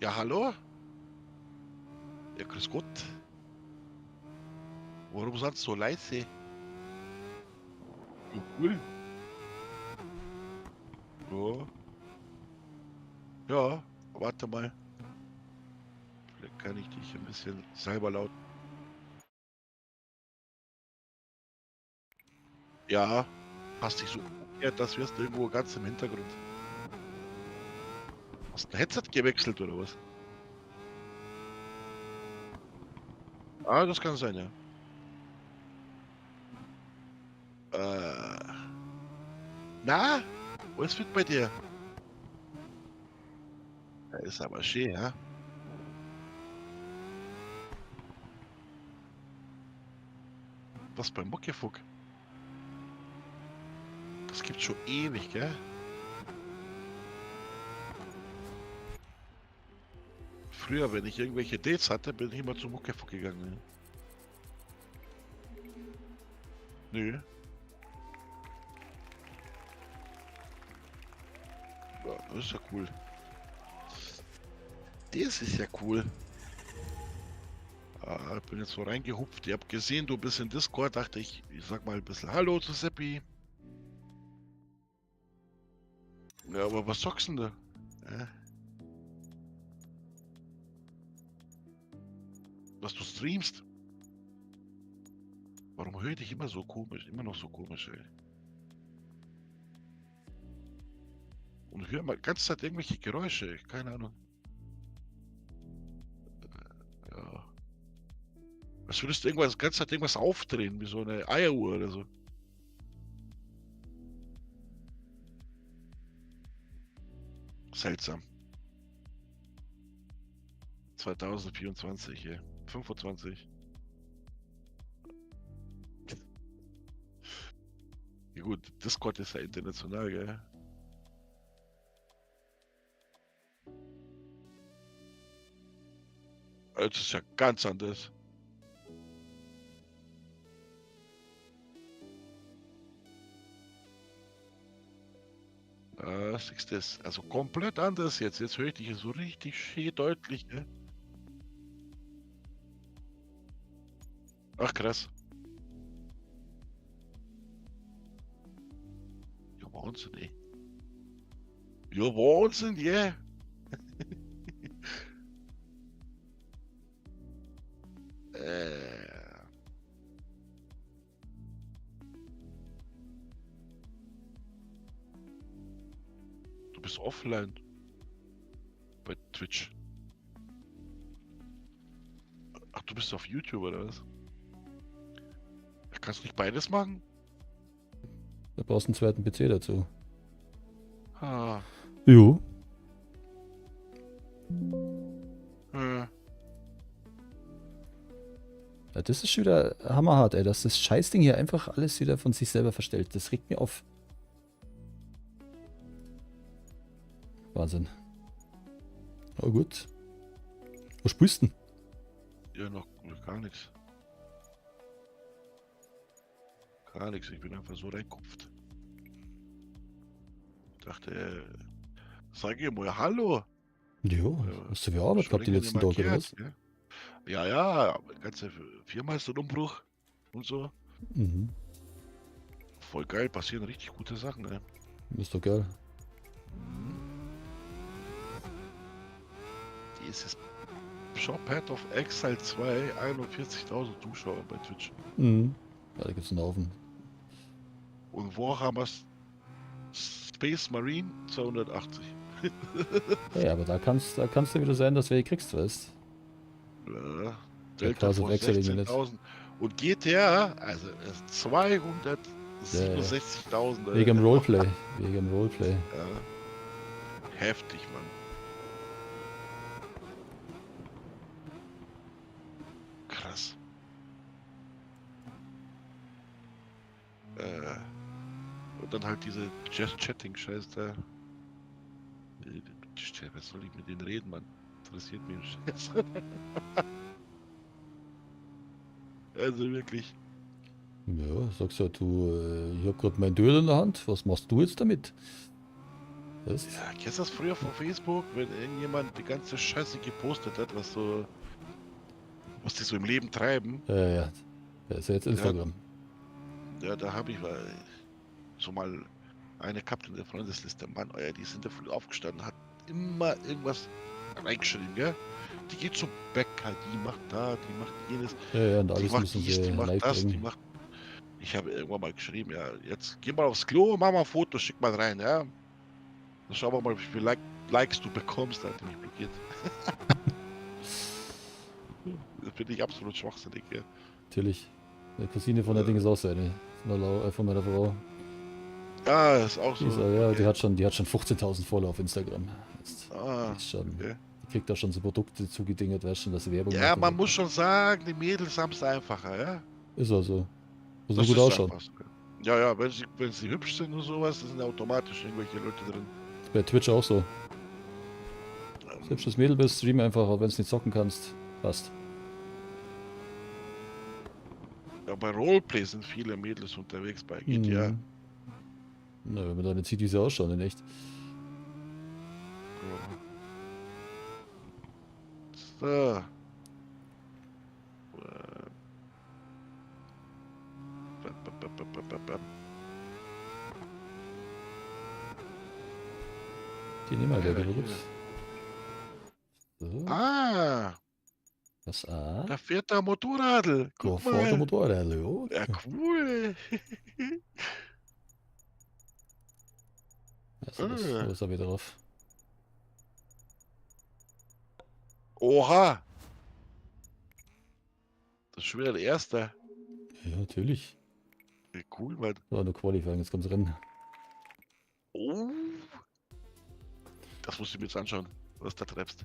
Ja, hallo? Ja, grüß Gott. Warum sind Sie so leise? Ja, cool. Ja, ja, warte mal. Vielleicht kann ich dich ein bisschen selber laut. Ja, hast dich so umgekehrt, das wirst du irgendwo ganz im Hintergrund. Hast du ein Headset gewechselt oder was? Ah, das kann sein, ja. Äh, na, was wird bei dir? Ja, ist aber schön, ja. Was beim Muckefuck? Das gibt's schon ewig, gell? Früher, wenn ich irgendwelche Dates hatte, bin ich immer zum Muckefuck gegangen. Ne? Nö, ja, das ist ja cool. Das ist ja cool. Ah, ich bin jetzt so reingehupft. Ich hab gesehen, du bist in Discord. Dachte ich sag mal ein bisschen Hallo zu Seppi. Ja, aber was zockst du denn da? Was du streamst? Warum höre ich dich immer so komisch? Immer noch so komisch, ey. Und höre mal ganze Zeit irgendwelche Geräusche. Keine Ahnung. Ja. Als würdest du irgendwas, ganze Zeit irgendwas aufdrehen, wie so eine Eieruhr oder so. Seltsam. 2024, ja. 25. Ja gut, Discord ist ja international, gell? Das ist ja ganz anders. Siehst du das? Also komplett anders jetzt. Jetzt höre ich dich so richtig schön deutlich, ne? Ach krass. Ja, Wahnsinn, ey. Ja, Wahnsinn, yeah. Äh, du bist offline bei Twitch. Ach, du bist auf YouTube oder was? Kannst du nicht beides machen? Da brauchst du einen zweiten PC dazu. Ah, Jo. äh, Ja, das ist schon wieder hammerhart, ey, dass das Scheißding hier einfach alles wieder von sich selber verstellt. Das regt mir auf. Wahnsinn. Aber gut. Wo spielst du denn? ja, noch gar nichts. Gar nichts. Ich bin einfach so reinkupft. Ich dachte, sag ihr mal Hallo. Jo, hast du wieder Arbeit Schon gehabt die länger nicht letzten mehr Tage, oder gehört, was? gell? Ja, ja, die ganze Firma ist in Umbruch und so. Mhm. Voll geil, passieren richtig gute Sachen, ey. Ist doch geil. Mhm. Dieses Shop-Head of Exile 2, 41.000 Zuschauer bei Twitch. Mhm. Ja, da gibt's einen Haufen. Und Warhammer Space Marine 280. Ja, aber da kannst du wieder sein, dass du welche kriegst, weißt. Ja, Der Delta Class of Force Exile irgendwie nicht. 16.000. Und GTA, also Ja, ja. 267.000. Wegen dem Roleplay. Wegen dem Roleplay. Ja, heftig, Mann. Krass. Äh, und dann halt diese Just-Chatting-Scheiß da. Was soll ich mit denen reden, Mann? Interessiert mich ein Scheiß. Also wirklich. Ja, sagst ja, du, ich hab grad mein Dödel in der Hand. Was machst du jetzt damit? Was? Ja, kennst du das früher von Facebook, wenn irgendjemand die ganze Scheiße gepostet hat, was die so im Leben treiben? Ja. Das ist ja jetzt Ja, Instagram. ja, da habe ich so mal eine gehabt in der Freundesliste. Mann, euer, die sind da früh aufgestanden, hat immer irgendwas reingeschrieben, gell? Die geht zum Bäcker, die macht da, die macht jenes, Ja, und die alles macht müssen dies, sie die macht live das, die bringen. macht. Ich habe irgendwann mal geschrieben, ja, jetzt geh mal aufs Klo, mach mal ein Foto, schick mal rein, ja. Dann schauen wir mal, wie viele Likes du bekommst, da hat die mich blockiert. Das finde ich absolut schwachsinnig, ja. Natürlich. Die Cousine von der Ding ist auch so eine. Von meiner Frau. Ah, ist auch Die ist, so, ja, okay. die hat schon 15.000 Follower auf Instagram. Die Ah, ist schon, okay. die kriegt auch schon so Produkte zugedingert, weißt schon, dass sie Werbung Ja, macht und man so. muss schon sagen, die Mädels haben es einfacher, ja. Ist auch so. Muss nur Das gut ist ausschauen. einfach so. Ja, ja, wenn sie hübsch sind und sowas, da sind automatisch irgendwelche Leute drin. Ist bei Twitch auch so. Ähm, Selbst das Mädel bist, stream einfach, auch wenn du nicht zocken kannst. Passt. ja, bei Roleplay sind viele Mädels unterwegs bei GTA. Mhm. Na, wenn man damit sieht, wie sie ausschauen, in echt. Ja. So. Die nehmen wir Ja, wieder hier. gut. So. Ah, Das A. da fährt der Motorradl. Da Guck fährt der mal. Motorrad. Ja. Ja, cool. Also das, Ah. so ist er wieder drauf. Oha, das ist schon wieder der Erste. Ja, natürlich. Ja, cool, Mann. So, nur Qualifying, jetzt kommt's Rennen. Oh, das musst du mir jetzt anschauen, was du da treibst.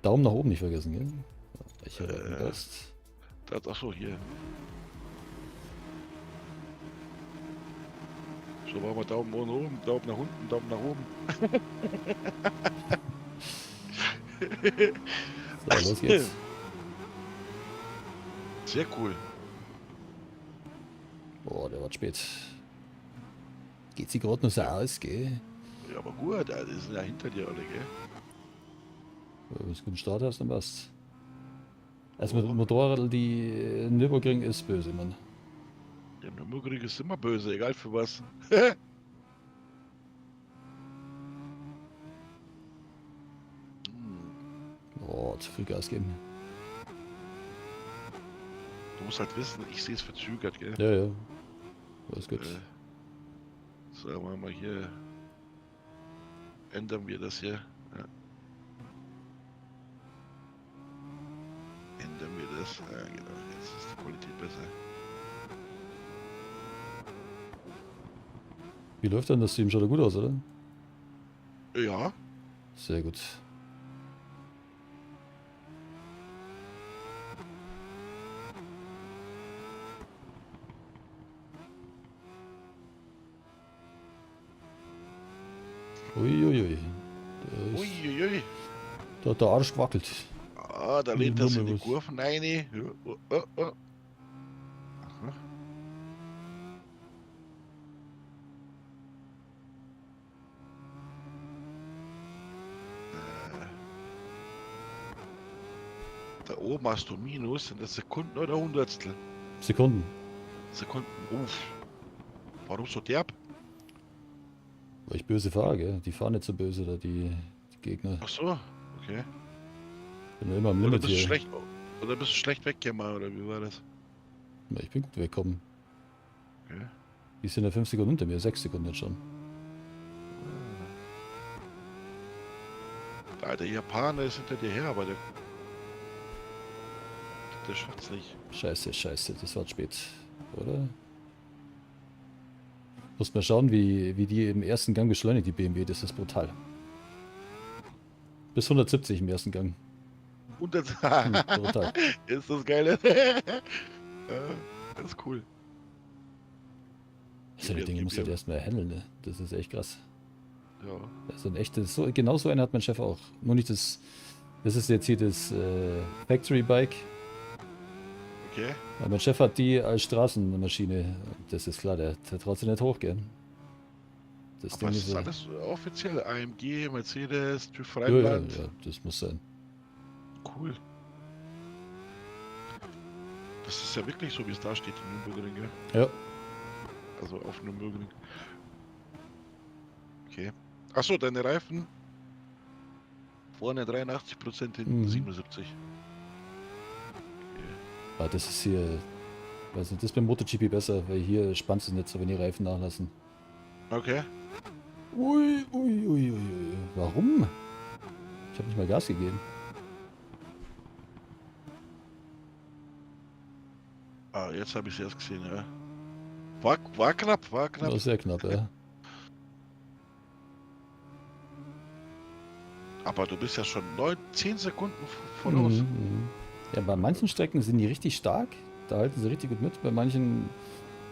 Daumen nach oben nicht vergessen, gell? Welcher Äh, Gast? Achso, hier. So, machen wir Daumen nach oben, Daumen nach unten, Daumen nach oben. So, los geht's. Sehr cool. Boah, der wird spät. Geht sie gerade noch so aus, gell? Ja, aber gut, die sind ja hinter dir alle, gell? Wenn du einen guten Start hast, dann passt. Also Oh. mit dem Motorrad, die Nürburgring ist böse, Mann. Der Nürburgring ist immer böse, egal für was. Oh, zu viel Gas geben. Du musst halt wissen, ich sehe es verzögert, gell? Ja. Alles gut. So, machen wir hier. Ändern wir das hier. Ja. Ändern wir das. Ja, genau. Jetzt ist die Qualität besser. Wie läuft denn das Stream? Schaut er gut aus, oder? Ja. Sehr gut. Uiuiui. Uiuiui. Da hat der Arsch gewackelt. Ah, da Die lehnt das in Nummer die was. Kurven rein. Ja, Aha. Da oben hast du Minus, sind das Sekunden oder Hundertstel? Sekunden. Sekunden. Uff. Warum so derb? Weil ich böse fahre, gell? Die fahren nicht so böse, da die Gegner. Ach so, okay. Bin nur immer am Oder Limit bist du hier. schlecht, oder bist du schlecht weggekommen, oder wie war das? Ja, ich bin gut weggekommen. Okay. Die sind ja 5 Sekunden hinter mir, 6 Sekunden jetzt schon. Der alte Japaner ist hinter dir her, aber der schafft's nicht. Scheiße, das war spät, oder? Muss mal schauen, wie die im ersten Gang beschleunigt, die BMW, das ist brutal. Bis 170 im ersten Gang. Und das Brutal. ist das Geile. Ja, das ist cool. So eine Dinge musst du halt erstmal handeln, ne? Das ist echt krass. Ja. Also ein echtes, genau so einen hat mein Chef auch. Nur nicht das ist jetzt hier das Factory Bike. Okay. Aber mein Chef hat die als Straßenmaschine. Das ist klar, der traut sich nicht hochgehen. Das Aber Ding es ist ist alles offiziell. AMG, Mercedes, TÜV ja, ja, Rheinland. ja, das muss sein. Cool. Das ist ja wirklich so, wie es da steht in Nürburgring, gell? Ja, Also auf Nürburgring. Okay. Achso, deine Reifen. Vorne 83%, hinten mhm. 77. Okay. Ah, das ist hier, weiß nicht, das ist beim MotoGP besser, weil hier spannst du nicht so, wenn die Reifen nachlassen. Okay. Ui, ui, ui, ui, ui. Warum? Ich habe nicht mal Gas gegeben. Ah, jetzt habe ich es erst gesehen, ja. War knapp, war knapp. Nur sehr knapp, ja. Aber du bist ja schon 10 Sekunden voraus. Mhm, mhm. Ja, bei manchen Strecken sind die richtig stark. Da halten sie richtig gut mit. Bei manchen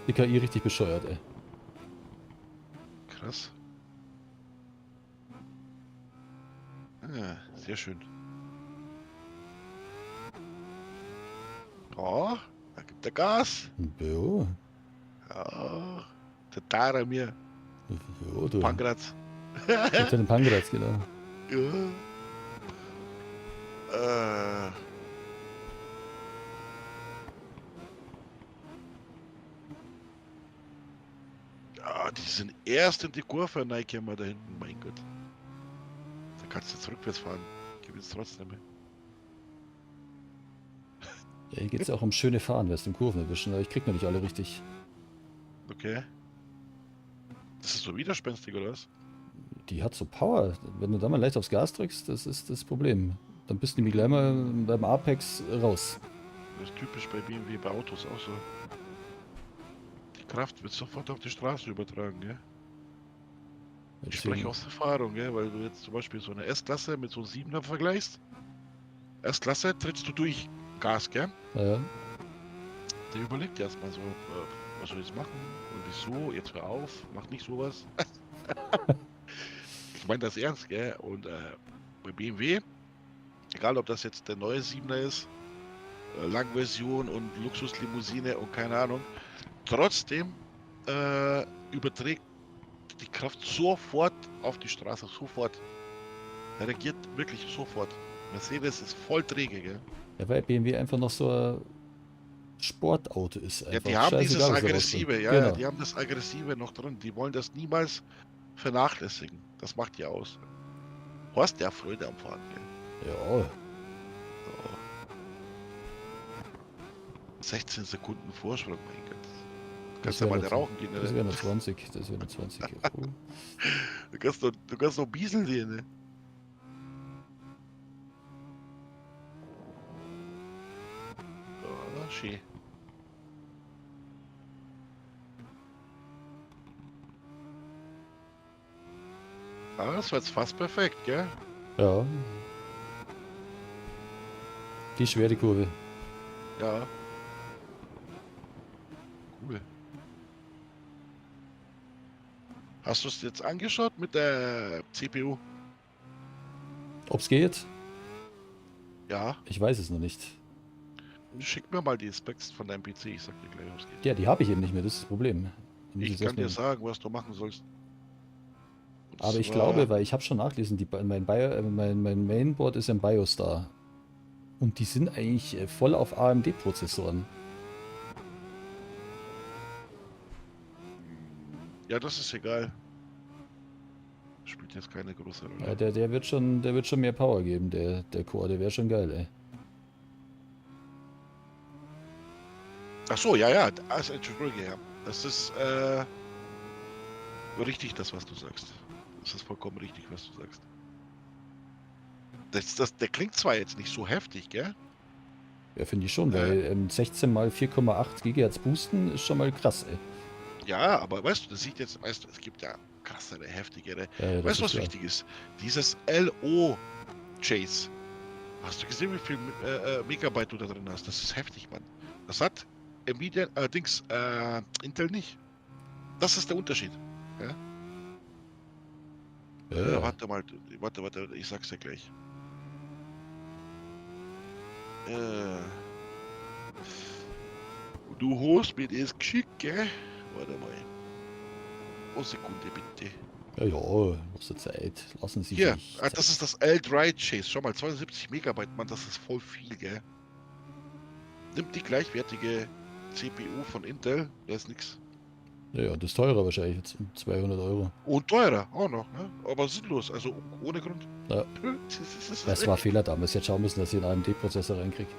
die KI richtig bescheuert, ey. Krass. Ah, sehr schön. Oh, da gibt er Gas. Jo, Ja, der Tara mir. jo, du. Pankratz. Unter den Pankratz, genau. Ja. Äh, ja, die sind erst in die Kurve reingekommen da hinten. Mein Gott. Da kannst du jetzt rückwärts fahren. Gewinnst trotzdem. Ja, hier geht es ja auch um schöne Fahren, weißt du, im Kurven erwischen, aber ich krieg noch nicht alle richtig. Okay. Das ist so widerspenstig, oder was? Die hat so Power. Wenn du da mal leicht aufs Gas drückst, das ist das Problem. Dann bist du nämlich gleich mal beim Apex raus. Das ist typisch bei BMW, bei Autos auch so. Die Kraft wird sofort auf die Straße übertragen, gell? Ich spreche Deswegen, aus Erfahrung, gell? Weil du jetzt zum Beispiel so eine S-Klasse mit so einem 7er vergleichst. S-Klasse trittst du durch Gas, gell? ja, Der überlegt erstmal so, was soll ich jetzt machen? Und wieso? Jetzt hör auf, mach nicht sowas. Ich meine das ernst, gell? Und bei BMW, egal ob das jetzt der neue 7er ist, Langversion und Luxuslimousine und keine Ahnung, trotzdem überträgt die Kraft sofort auf die Straße, sofort. Er reagiert wirklich sofort. Mercedes ist voll träge, gell? ja, weil BMW einfach noch so ein Sportauto ist Ja, die einfach. haben dieses Scheißegal, was da rauskommt. Aggressive, ja, ja, Genau. die haben das Aggressive noch drin. Die wollen das niemals vernachlässigen. Das macht die aus. Du hast ja Freude am Fahren, gell? Ja, So. 16 Sekunden Vorsprung, mein Gott. Du kannst ja mal rauchen gehen, das ne? wäre nur 20. Das wäre nur 20. Oh. Du kannst doch bieseln gehen, ne? Oh, schön. Ah, das war jetzt fast perfekt, gell? Ja. Die schwere Kurve. Ja. Cool. Hast du es jetzt angeschaut mit der CPU? Ob's geht? Ja. Ich weiß es noch nicht. Schick mir mal die Specs von deinem PC, ich sag dir gleich, was geht. Ja, die habe ich eben nicht mehr, das ist das Problem. Da muss Ich jetzt kann dir erstmal- sagen, was du machen sollst. Und Aber ich zwar, glaube, weil ich habe schon nachgelesen, mein Mainboard ist ein Biostar. Und die sind eigentlich voll auf AMD-Prozessoren. ja, das ist egal. Spielt jetzt keine große Rolle. Ja, der wird schon mehr Power geben, der Core, der wäre schon geil, ey. Ach so, ja, ja, also, Entschuldige, ja. Das ist richtig, das, was du sagst. Das ist vollkommen richtig, was du sagst. Der klingt zwar jetzt nicht so heftig, gell? Ja, finde ich schon, weil 16 mal 4,8 GHz boosten ist schon mal krass, ey. Ja, aber weißt du, das sieht jetzt, weißt du, es gibt ja krassere, heftigere. Ja, ja, das Weißt du, ist was klar. wichtig ist? Dieses LO-Chase. Hast du gesehen, wie viel Megabyte du da drin hast? Das ist heftig, Mann. Das hat Nvidia, Intel nicht. Das ist der Unterschied. Ja? Ja, ja. Warte mal, warte, ich sag's dir gleich. Äh, du hast mir das geschickt, gell? Warte mal. Oh, Sekunde bitte. Ja, ja, was der Zeit. Lassen Sie Hier, sich Zeit. das ist das Eldride Chase. Schau mal, 72 Megabyte, Mann, das ist voll viel, gell? Nimmt die gleichwertige CPU von Intel, der ist nix. Ja, ja, das ist teurer wahrscheinlich, jetzt 200 Euro. Und teurer, auch noch, ne? Aber sinnlos, also ohne Grund. Ja, Das ist das war echt. Fehler damals. Jetzt schauen müssen, dass ich einen AMD-Prozessor reinkriege.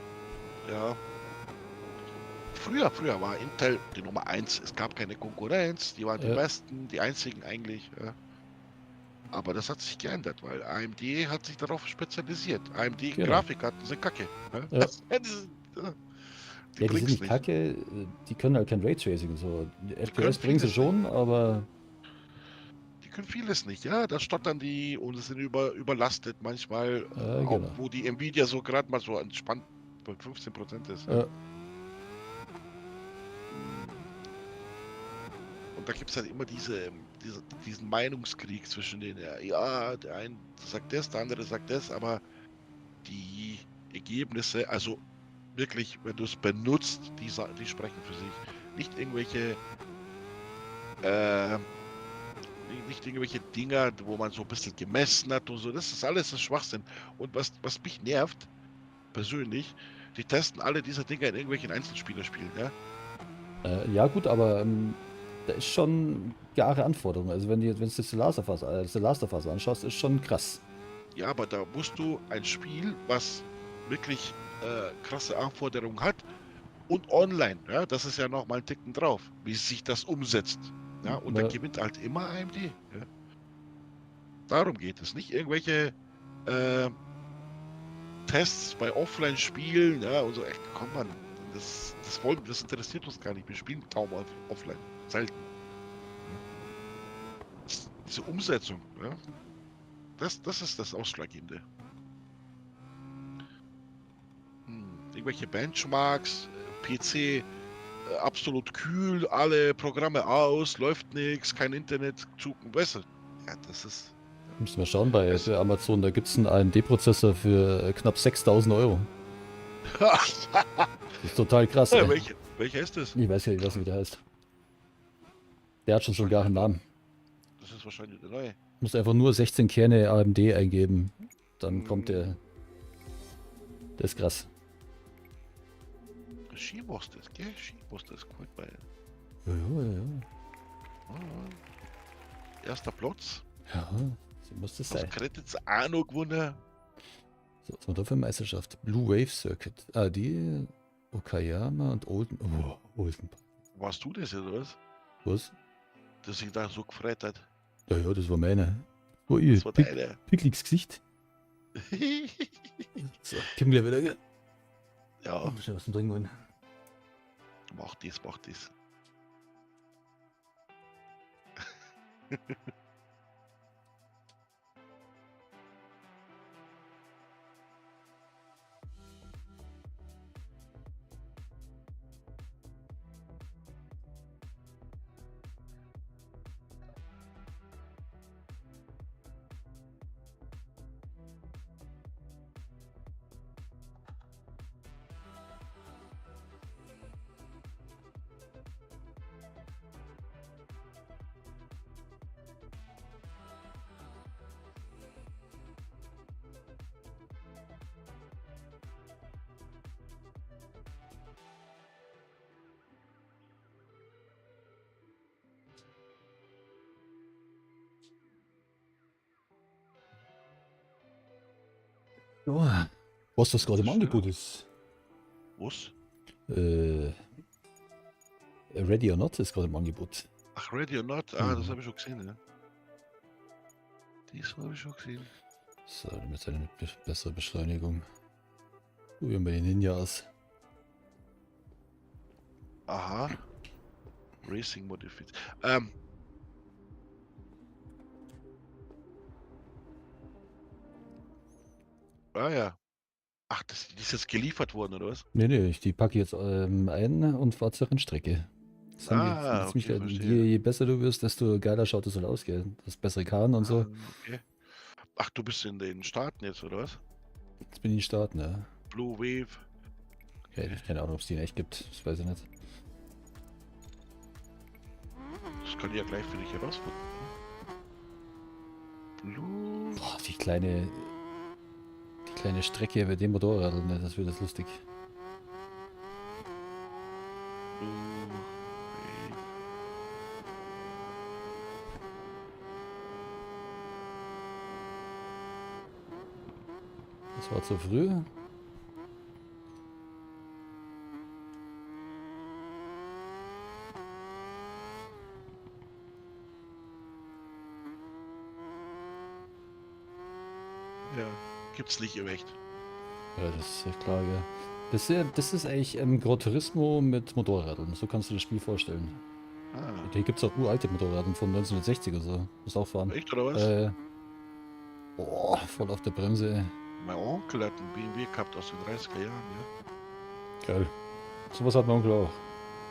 Ja. Früher war Intel die Nummer 1. Es gab keine Konkurrenz, die waren die Ja, besten, die einzigen eigentlich. Ja. Aber das hat sich geändert, weil AMD hat sich darauf spezialisiert. genau. AMD-Grafikkarten sind kacke. Ja. Ja. Die Ja, die sind bringt's nicht nicht. kacke, die können halt kein Raytracing. So. Die Die können FPS bringen sie vieles nicht. schon, aber Die können vieles nicht, ja. Da stottern die und sind überlastet manchmal, auch genau. wo die Nvidia so gerade mal so entspannt bei 15% ist. Ja. Ja, Und da gibt es halt immer diesen Meinungskrieg zwischen denen. Ja, ja, der eine sagt das, der andere sagt das, aber die Ergebnisse, also wirklich, wenn du es benutzt, die sprechen für sich. Nicht irgendwelche, äh, nicht irgendwelche Dinger, wo man so ein bisschen gemessen hat und so. Das ist alles ein Schwachsinn. Und was mich nervt, persönlich, die testen alle diese Dinger in irgendwelchen Einzelspielerspielen, ja. ja gut, aber da ist schon klare Anforderungen. Also wenn du jetzt das The Last of Us anschaust, ist schon krass. Ja, aber da musst du ein Spiel, was wirklich krasse Anforderungen hat und online, ja, das ist ja noch mal ein Ticken drauf, wie sich das umsetzt. Ja, und da Ja, gewinnt halt immer AMD. Ja. Darum geht es. Nicht irgendwelche äh, Tests bei Offline-Spielen, ja, und so, ey, komm man, das interessiert uns gar nicht. Wir spielen kaum offline. Selten. Diese Umsetzung, ja, das ist das Ausschlaggebende. Irgendwelche Benchmarks, PC absolut kühl, alle Programme aus, läuft nichts, kein Internet, besser. Ja, das ist. müssen wir schauen bei, Es, bei Amazon, da gibt es einen AMD-Prozessor für knapp 6.000 Euro. Das ist total krass, ey. welcher ist das? Ich weiß ja nicht, wie der heißt. Der hat schon gar Wahrscheinlich einen der neue. Namen. Das ist wahrscheinlich der neue. Muss einfach nur 16 Kerne AMD eingeben. Dann kommt Hm, der ist krass. Ski muss das, gell? Ski muss das. Guck mal. Ja, ja, ja. Ah, erster Platz. Ja, so muss das Das sein. Credits auch noch gewonnen. So, was haben wir da für eine Meisterschaft? Blue Wave Circuit. Ah, die Okayama und Olden. Oh, Olden. Warst du das oder was? Was? Dass sich da so gefreut hat. Ja, ja, das war meine. Oh, Das war deine. Pickligs Gesicht. So, komm gleich wieder. Gell? Ja, Schnell was zum Trinken holen. mach das, mach das. Ja. Was das gerade Das im ist schön. Angebot ist. Was? Äh, Ready or Not ist gerade im Angebot. Ach, Ready or Not? Ah, das Mhm. habe ich schon gesehen, ja. Das habe ich schon gesehen. So, mit seiner bessere Beschleunigung. Probieren wir den Ninja aus. Aha. Racing Modified. Ja. Ach, die ist jetzt geliefert worden, oder was? Nee, die packe ich jetzt ein und fahre zur Rennstrecke. Das haben die Ah, ziemlich okay, geil. verstehe. Je besser du wirst, desto geiler schaut es halt aus, gell? Das bessere Kahn und Ah, so. okay. Ach, du bist in den Staaten jetzt, oder was? Jetzt bin ich in den Staaten, ja. Blue Wave. Ja, ich keine Ahnung, ob es die in echt gibt. Das weiß ich nicht. Das kann ich ja gleich für dich herausfinden. Blue. Boah, die kleine Strecke bei dem Motorrad, ne, das wird das lustig. Blue. Das war zu früh. Ja, gibt's nicht im Echt. Ja, das ist ja klar, gell. Das ist eigentlich Gran Turismo mit Motorrädern. So kannst du das Spiel vorstellen. Ah, Hier gibt es auch uralte Motorräder von 1960 oder so. Muss auch fahren. echt oder was? Äh, boah, voll auf der Bremse. Mein Onkel hat einen BMW gehabt aus den 30er Jahren, ja. Geil. Sowas hat mein Onkel auch.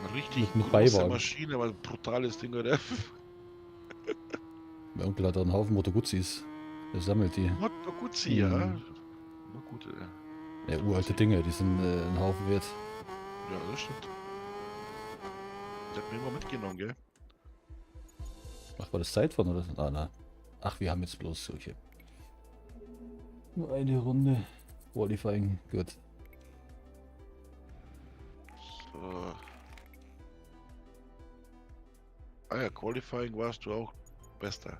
Eine richtig Mit große Beiwagen. Maschine, aber ein brutales Ding, oder? Mein Onkel hat einen Haufen Moto Guzis. Der sammelt die. Moto Guzzi, ja. Mhm. Na gut, Ja, Moto uralte Guzzi. Dinge, die sind ein Haufen wert. Ja, das stimmt. Der hat mir immer mitgenommen, gell? Ach, war das Zeit von oder? Ah, na. Ach, wir haben jetzt bloß solche. Nur eine Runde. Qualifying, gut. So. Ah ja, Qualifying warst du auch Bester.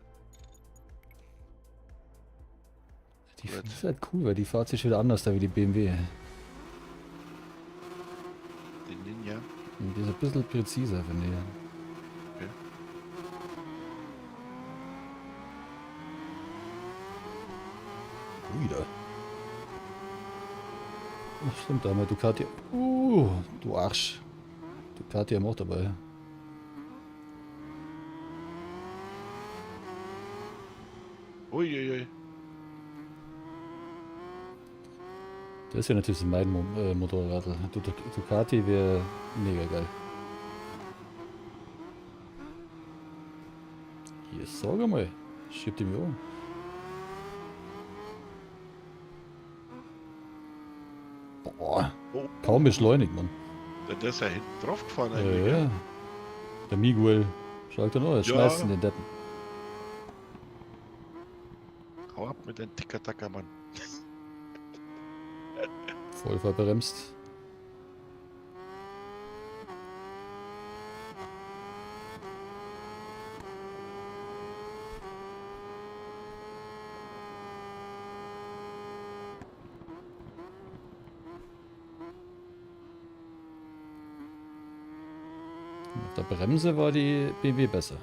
Die Gut. ist halt cool, weil die fahrt sich wieder anders da wie die BMW. Den Ninja. Und die ist ein bisschen präziser, finde ich. Okay. Wieder. Ach, stimmt, da haben wir Ducati. Du Arsch. Ducati haben auch dabei. Uiuiui. Das ist ja natürlich mein Motorrad. Ducati wäre mega geil. Hier, sag mal. Schiebt die mir um. Boah, Oh, kaum beschleunigt, Mann. der ist ja hinten drauf gefahren Ja, eigentlich, gell? ja. Der Miguel. Schaut er noch, jetzt Ja. schmeißt ihn den Deppen. Hau ab mit den Ticker-Tacker, Mann. Voll verbremst. Auf der Bremse war die BMW besser.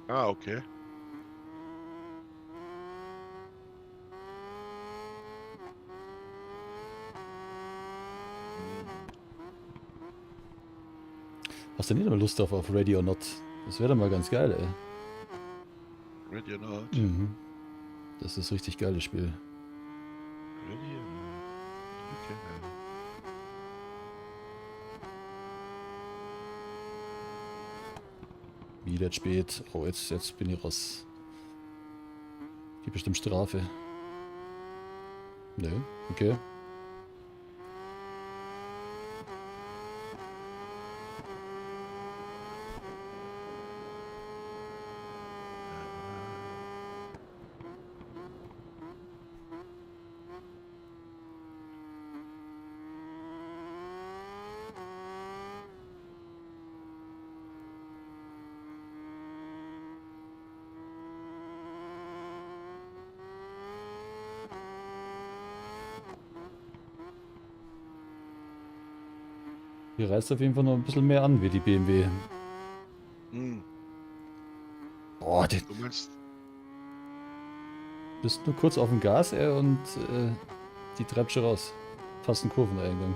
Ah, okay. Hast du nicht mal Lust auf Ready or Not? Das wäre doch mal ganz geil, ey. Ready or not? Mhm. Das ist richtig geiles Spiel. Ready or not? You can have. Wieder spät. Oh, jetzt bin ich raus. Gibt bestimmt Strafe. Ne, okay. Hier reißt auf jeden Fall noch ein bisschen mehr an wie die BMW. Hm, Boah, du du meinst, bist nur kurz auf dem Gas, ey, und die treibt schon raus. Fast ein Kurveneingang.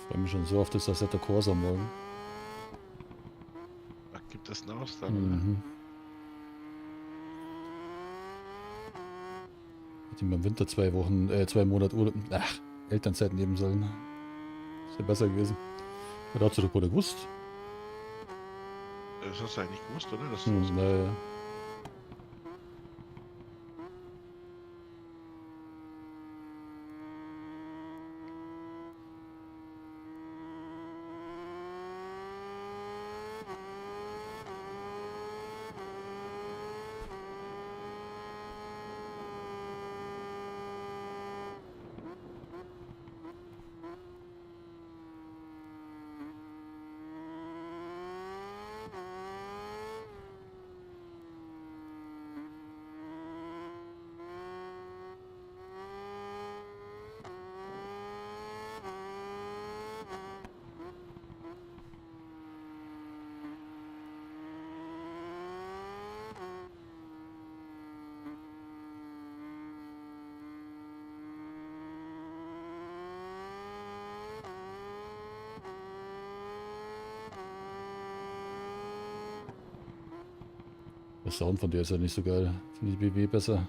freue mich schon so auf das Assetto Corsa morgen. Ach, gibt es einen Ausland, oder? Mhm. Hätte ich mir im Winter 2 Monate Urlaub, Elternzeit nehmen sollen. Das wäre besser gewesen. Oder hast du doch gerade gewusst? Das hast du eigentlich gewusst, oder? Dass sowas gibt. Naja. Der Sound von der ist ja nicht so geil. Finde ich BB besser.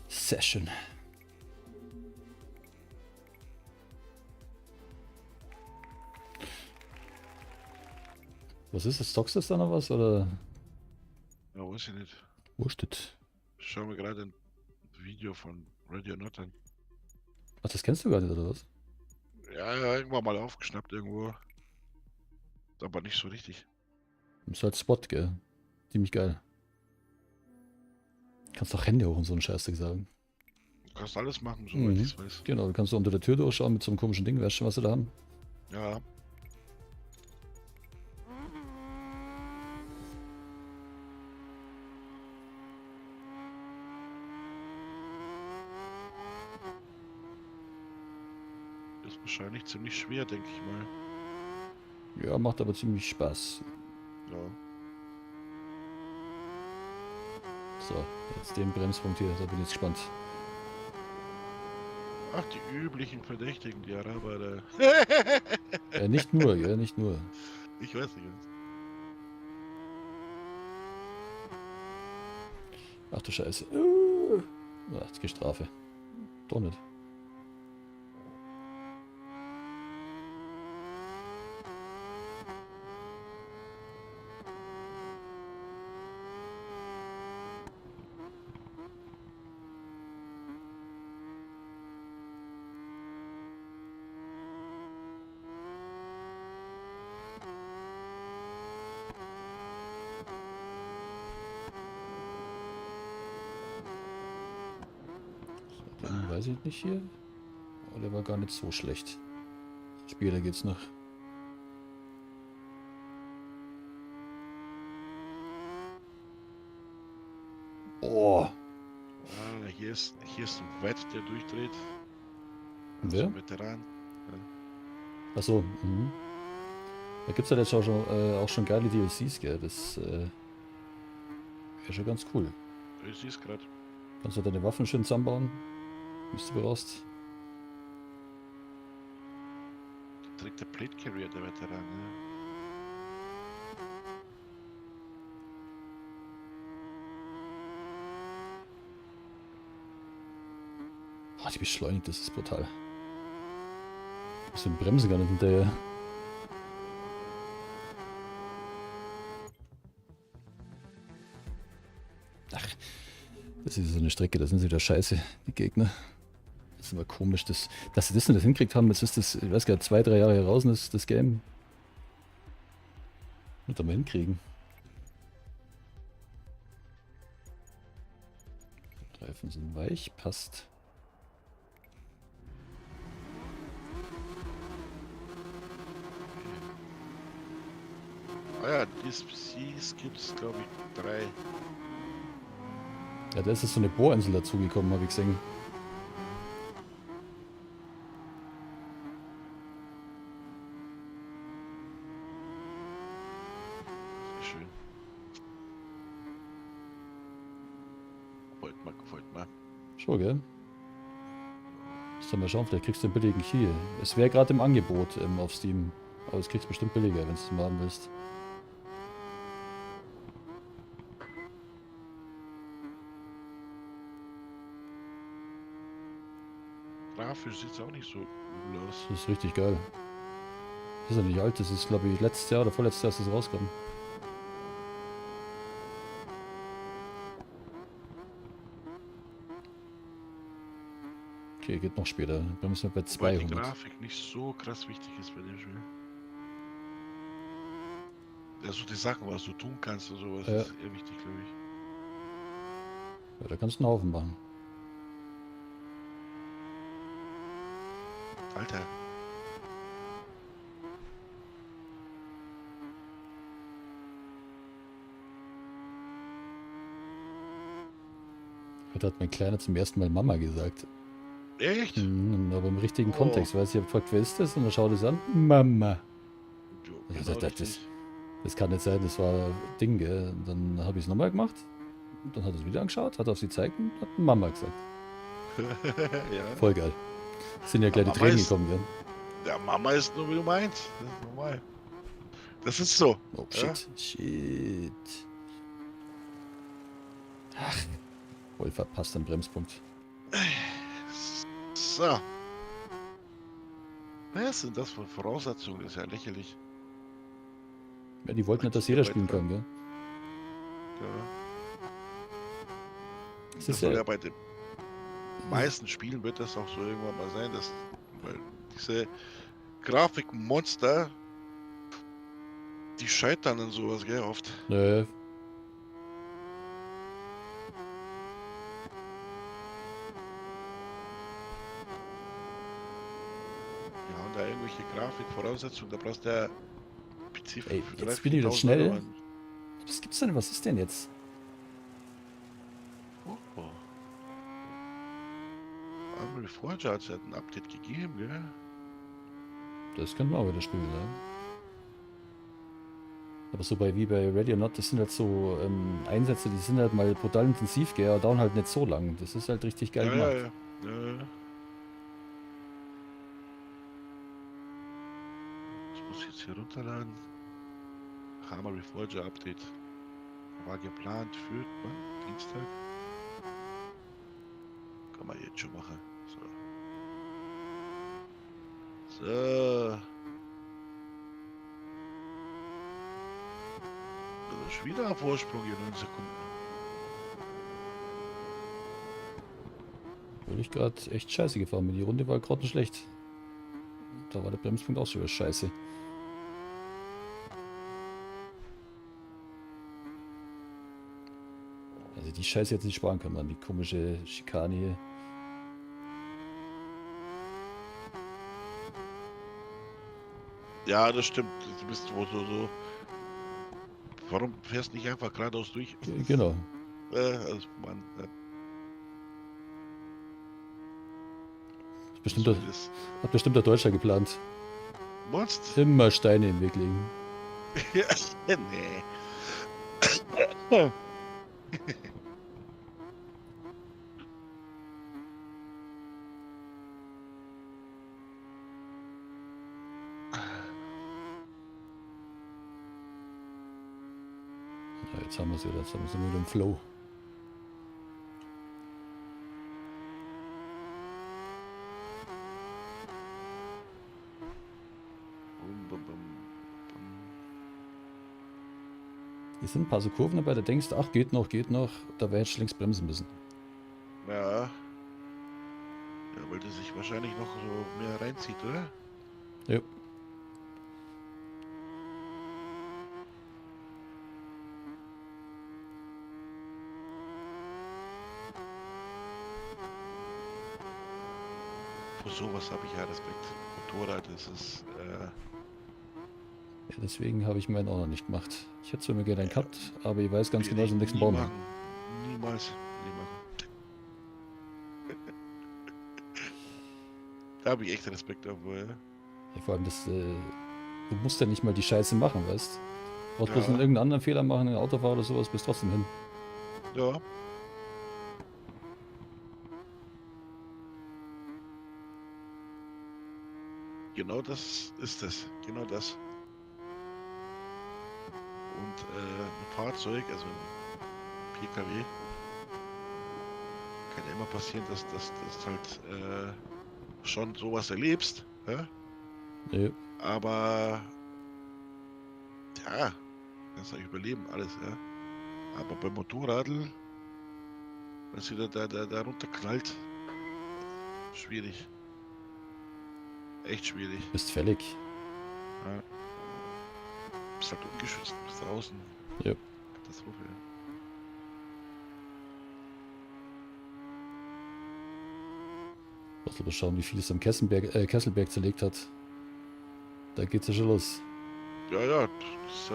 Session. Was ist das? Zockst du da noch was? Oder Ja, weiß ich nicht. wurstet? Schau mir gerade ein Video von Radio Not an. Ach, das kennst du gar nicht, oder was? Ja, ja, irgendwann mal aufgeschnappt irgendwo. Aber nicht so richtig. Ist halt Spot, gell? Ziemlich geil. Kannst doch Hände hoch und so einen Scheißdreck sagen. Du kannst alles machen, soweit ich es weiß. Genau, du kannst so unter der Tür durchschauen mit so einem komischen Ding, weißt du, was sie da haben? Ja. Ist wahrscheinlich ziemlich schwer, denke ich mal. Ja, macht aber ziemlich Spaß. Ja. So, jetzt den Bremspunkt hier, da bin ich jetzt gespannt. Ach, die üblichen Verdächtigen, die Araber da. Nicht nur, gell, nicht nur. Ich weiß nicht. Ach du Scheiße. Ach, jetzt geht Strafe. Doch nicht. Den weiß ich nicht hier. Aber der war gar nicht so schlecht. Später geht's noch. Oh. Ah, hier ist ein Wett, der durchdreht. Wer? So ein Veteran. Achso. Mhm. Da gibt's ja jetzt auch schon geile DLCs, gell? Das wäre schon ganz cool. Ich sehe es gerade. Kannst du deine Waffen schön zusammenbauen, wie du brauchst. Da trägt der Plate Carrier, der Veteran. Ne? Oh, die beschleunigt, das ist brutal. Was für ein Bremsen gar nicht hinterher. Ach, das ist so eine Strecke, da sind sie wieder scheiße, die Gegner. Das ist immer komisch, dass sie das nicht hinkriegt haben. Jetzt ist das, ich weiß gar nicht, 2, 3 Jahre heraus und das Game. Wird wir hinkriegen. Reifen sind weich, passt. Ah ja, DLCs gibt es, glaube ich, 3. Ja, da ist jetzt so eine Bohrinsel dazugekommen, habe ich gesehen. schön. Gefällt mir. Schon, gell? Sollen wir schauen, vielleicht kriegst du einen billigen Key. Es wäre gerade im Angebot auf Steam. Aber es kriegst du bestimmt billiger, wenn du es mal haben willst. Grafisch sieht es auch nicht so übel aus. Das ist richtig geil. Das ist ja nicht alt, das ist glaube ich letztes Jahr oder vorletztes Jahr ist das rausgekommen. Okay, geht noch später. Da müssen wir bei Weil die 200. Grafik nicht so krass wichtig ist bei dem Spiel. Ja, so die Sachen, was du tun kannst und sowas, Ja. ist eher wichtig, glaube ich. Ja, da kannst du einen Haufen machen. Alter. Heute hat mein Kleiner zum ersten Mal Mama gesagt. Echt? Aber im richtigen Oh. Kontext. Weiß ich, habe gefragt, wer ist das? Und dann schaut es an. Mama. Jo, Ja, genau das, richtig. das kann nicht sein, das war Ding, gell? Und dann habe ich es nochmal gemacht. Und dann hat er es wieder angeschaut, hat auf sie gezeigt und hat Mama gesagt. Ja. Voll geil. Sind ja gleich die Mama Tränen ist- gekommen, gell? Ja, Mama ist nur wie du meinst. Das ist normal. Das ist so. Oh, Ja? shit. Shit. Ach. Voll verpasst den Bremspunkt. So. Was sind das für Voraussetzungen? Das ist ja lächerlich. Ja, die wollten nicht, dass jeder spielen kann, gell? Ja. Das Das ist soll ja, ja bei den meisten Spielen wird das auch so irgendwann mal sein, dass weil diese Grafikmonster, die scheitern an sowas, gell, oft. nö. Ja, und da irgendwelche Grafikvoraussetzungen, da brauchst du ja PC für Ey, für jetzt 3.000, bin ich wieder 4.000 schnell. Euro. Was gibt's denn? Was ist denn jetzt? Oh. Unreal Forge hat es ein Update gegeben, gell? Das könnte man auch wieder spielen, ne? Aber so wie bei Ready or Not, das sind halt so Einsätze, die sind halt mal brutal intensiv, gell, aber dauern halt nicht so lang. Das ist halt richtig geil Ja, gemacht. ja, ja. Ja. Ich muss jetzt hier runterladen. Hammer Reforger Update. War geplant für wann? Dienstag. Kann man jetzt schon machen. So. So. Das ist wieder ein Vorsprung in 9 Sekunden. Wurde ich gerade echt scheiße gefahren bin. Die Runde war gerade nicht schlecht. Da war der Bremspunkt auch schon wieder scheiße. Also die Scheiße jetzt nicht sparen kann man, die komische Schikane hier. Ja, das stimmt. Du bist wohl so. Warum fährst du nicht einfach geradeaus durch? Genau. Also, Mann. Bestimmt, So hat bestimmt der Deutscher geplant. Monst? Immer Steine im Weg legen. Ja, nee. Ja, jetzt haben wir es wieder. Jetzt haben wir es wieder im Flow. Hier sind ein paar so Kurven dabei, da denkst du, ach, geht noch, da wäre jetzt links bremsen müssen. Ja. Ja, weil der sich wahrscheinlich noch so mehr reinzieht, oder? Ja. Vor sowas habe ich ja Respekt. Motorrad, das ist. Ja, deswegen habe ich meinen auch noch nicht gemacht. Ich hätte zwar mir gerne einen gehabt, aber ich weiß ganz will genau, ich den nächsten nie Baum. machen. Niemals. Nie machen. Da habe ich echt Respekt davor, ja. Ja, vor allem, du musst ja nicht mal die Scheiße machen, weißt. Brauchst bloß Ja, irgendeinen anderen Fehler machen, ein Autofahrer oder sowas, bist trotzdem hin. ja. Genau das ist es. Genau das. Und ein Fahrzeug, also ein PKW, kann ja immer passieren, dass halt schon sowas erlebst. Ja? Nee, Aber ja, kannst du überleben, alles, ja. Aber beim Motorradl, wenn sie da runterknallt, schwierig. Echt schwierig. bist fällig. Ja. Bist halt ungeschützt, bist draußen. Ja. Katastrophe, ja. Brauchst du schauen, wie viel es am Kesselberg zerlegt hat. Da geht's ja schon los. Ja, ja, das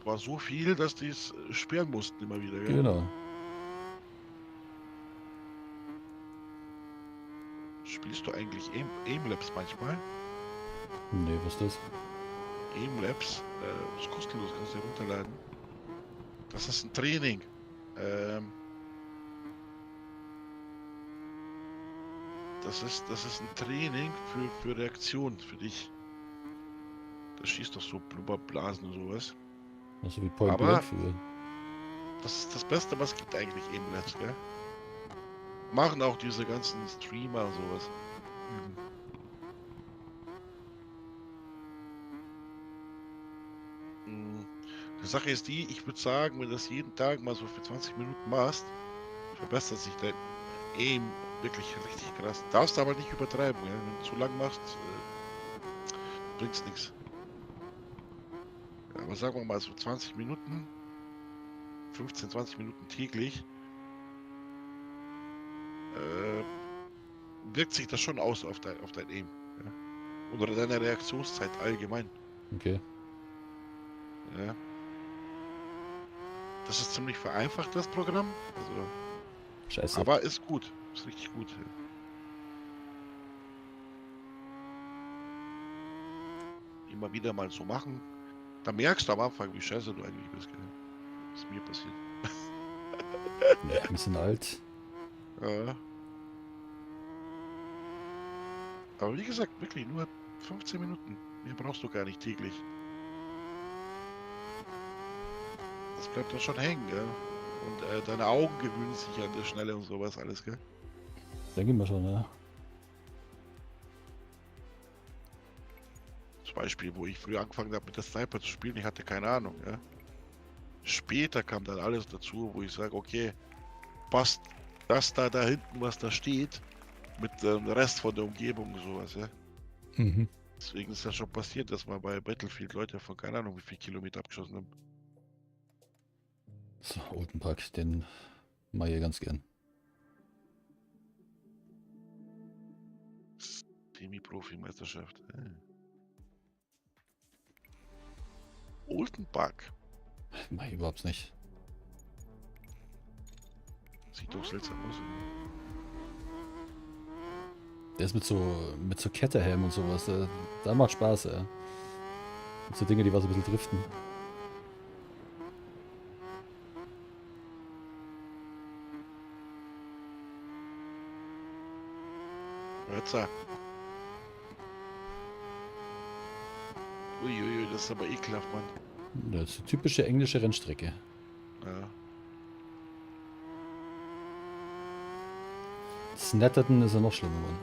war so viel, dass die es sperren mussten immer wieder, gell? Genau. Spielst du eigentlich Aimlabs manchmal? Nee, was ist das? Aimlabs, ist kostenlos, kannst du dir runterladen. Das ist ein Training. Ähm, das ist ein Training für Reaktion für dich. Da schießt doch so Blubberblasen und sowas. Also wie Point Aber Blank früher. das ist das Beste, was es gibt eigentlich, Aimlabs, gell? Machen auch diese ganzen Streamer und sowas. Üben. Mm, Die Sache ist die, ich würde sagen, wenn du das jeden Tag mal so für 20 Minuten machst, verbessert sich dein Aim wirklich richtig krass. Darfst aber nicht übertreiben, ja? Wenn du zu lang machst, bringt's nichts. Aber sagen wir mal so 20 Minuten, 15, 20 Minuten täglich, äh, wirkt sich das schon aus auf dein Aim. Ja? Oder deine Reaktionszeit allgemein. Okay. Ja? Das ist ziemlich vereinfacht, das Programm. Also, Scheiße. aber ist gut. Ist richtig gut. Ja. Immer wieder mal so machen. Da merkst du am Anfang, wie scheiße du eigentlich bist. Gell? Ist mir passiert. Ja, wir sind alt. Ja. Aber wie gesagt, wirklich nur 15 Minuten. Mehr brauchst du gar nicht täglich. Das bleibt doch schon hängen, gell? Und deine Augen gewöhnen sich an das Schnelle und sowas alles, gell? Denke ich mal schon, ja. Zum Beispiel, wo ich früher angefangen habe mit der Sniper zu spielen, ich hatte keine Ahnung, ja? Später kam dann alles dazu, wo ich sage, okay, passt das da hinten, was da steht, mit dem Rest von der Umgebung und sowas, ja? Mhm. Deswegen ist das schon passiert, dass man bei Battlefield Leute von keine Ahnung wie viel Kilometer abgeschossen haben. So, Olden Park, den mag ich ganz gern. Semi-Profi-Meisterschaft. Olden Park. Mag ich überhaupt nicht. Sieht doch seltsam aus. Der ist mit so Kettehelm und sowas. Da macht Spaß, ja. Mit so Dinge, die was ein bisschen driften. Hört's. Uiuiui, das ist aber ekelhaft, Mann. Das ist eine typische englische Rennstrecke. Ja. Snatterton ist ja noch schlimmer, Mann.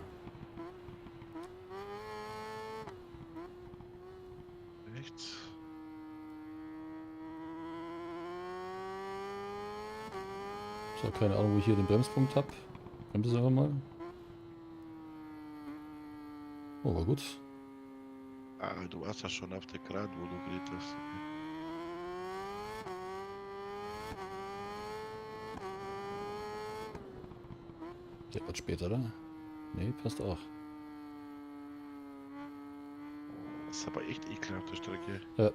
Rechts. So, keine Ahnung, wo ich hier den Bremspunkt habe. Bremse einfach mal. Oh, war gut. Ah, du warst ja schon auf der Grad, wo du geredet hast. Der wird später, oder? Nee, passt auch. Das ist aber echt ekelhafte Strecke. Ja.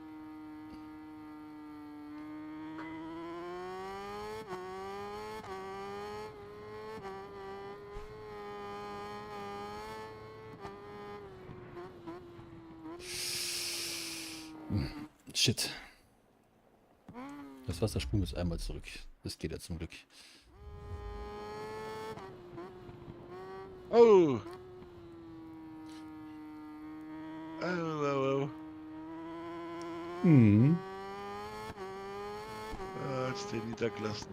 Shit. Das Wassersprung ist einmal zurück. Das geht ja zum Glück. Oh! Oh. Mhm. Ah, jetzt den niedergelassen.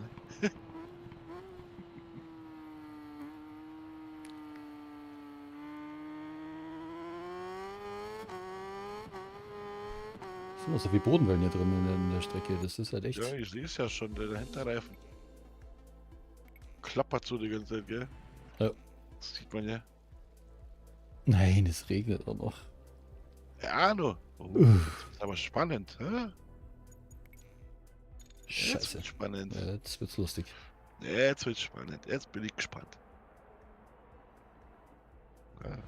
Es sind noch so viele Bodenwellen hier drin in der Strecke. Das ist halt echt. Ja, ich sehe es ja schon, der Hinterreifen klappert so die ganze Zeit, gell? Ja. Das sieht man ja. Nein, es regnet auch noch. Ja, nur. Oh, Uff. das ist aber spannend, hä? Jetzt Scheiße. wird's spannend. Ja, jetzt wird's lustig. Jetzt wird's spannend. Jetzt bin ich gespannt. Ja.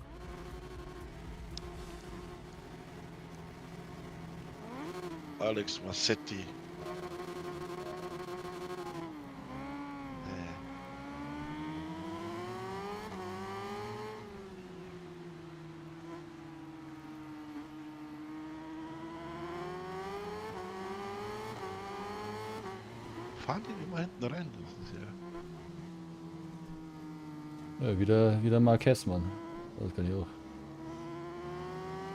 Alex Massetti. Fahren die immer hinten rein? Das ist ja... Ja, wieder Marquez, Mann. Das kann ich auch.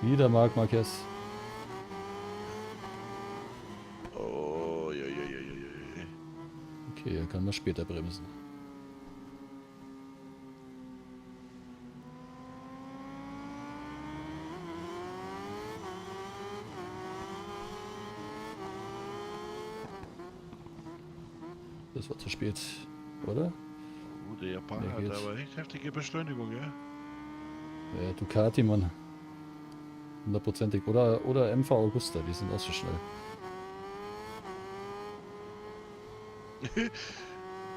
Wieder Marc Marquez. Oh, ja. Okay, er kann mal später bremsen. Das war zu spät, oder? Der Japaner Der hat geht. aber echt heftige Beschleunigung, ja? Ja, Ducati, Mann. 100%ig. Oder MV Augusta, die sind auch so schnell.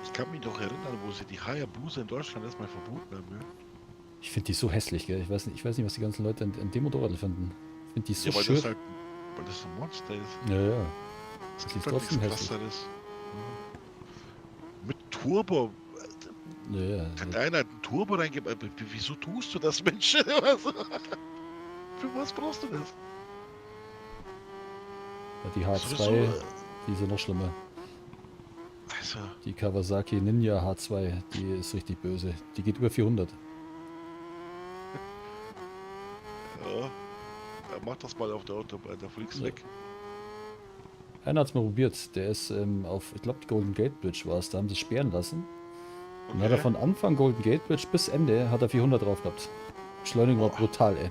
Ich kann mich doch erinnern, wo sie die Hayabusa in Deutschland erstmal verboten haben, ja? Ich finde die so hässlich, gell? Ich weiß nicht, was die ganzen Leute an dem Motorrad finden. Ich finde die so Ja, weil schön. das halt, weil das ein Monster ist. Ja, ja. Es Das gibt ist halt trotzdem nichts hässlich. Krasseres. Mit Turbo. Ja, ja. Kann einer einen Turbo reingeben? Wieso tust du das, Mensch? Für was brauchst du das? Die H2, Sowieso, die ist ja noch schlimmer. also, Die Kawasaki Ninja H2, die ist richtig böse. Die geht über 400. ja. Mach das mal auf der Autobahn, da fliegst du Ja. weg. Einer hat es mal probiert. Der ist auf, ich glaube, die Golden Gate Bridge war es. Da haben sie es sperren lassen. Und hat er von Anfang Golden Gate Bridge bis Ende hat er 400 drauf gehabt. Beschleunigung war Boah. brutal, ey.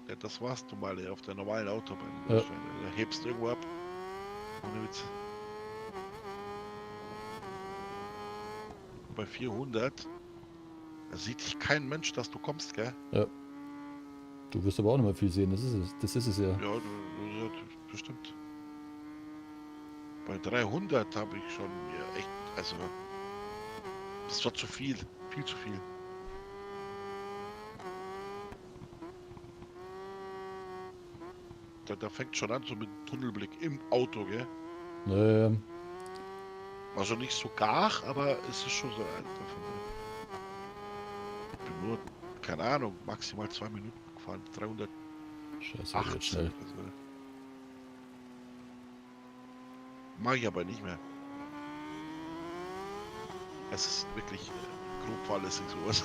Ja, das warst du mal auf der normalen Autobahn. Ja. Da hebst du irgendwo ab. Ohne Witz. Bei 400, da sieht dich kein Mensch, dass du kommst, gell? Du wirst aber auch nicht mehr viel sehen. Das ist es ja. Ja, bestimmt. Bei 300 habe ich schon ja, echt, also, das war zu viel. Viel zu viel. Da fängt schon an, so mit Tunnelblick im Auto, gell? Also nicht so gar, aber es ist schon so ein davon. Ich bin nur, keine Ahnung, maximal 2 Minuten gefahren. 300. Scheiße, wird jetzt schnell. Also, mag ich aber nicht mehr. Es ist wirklich grob fahrlässig sowas.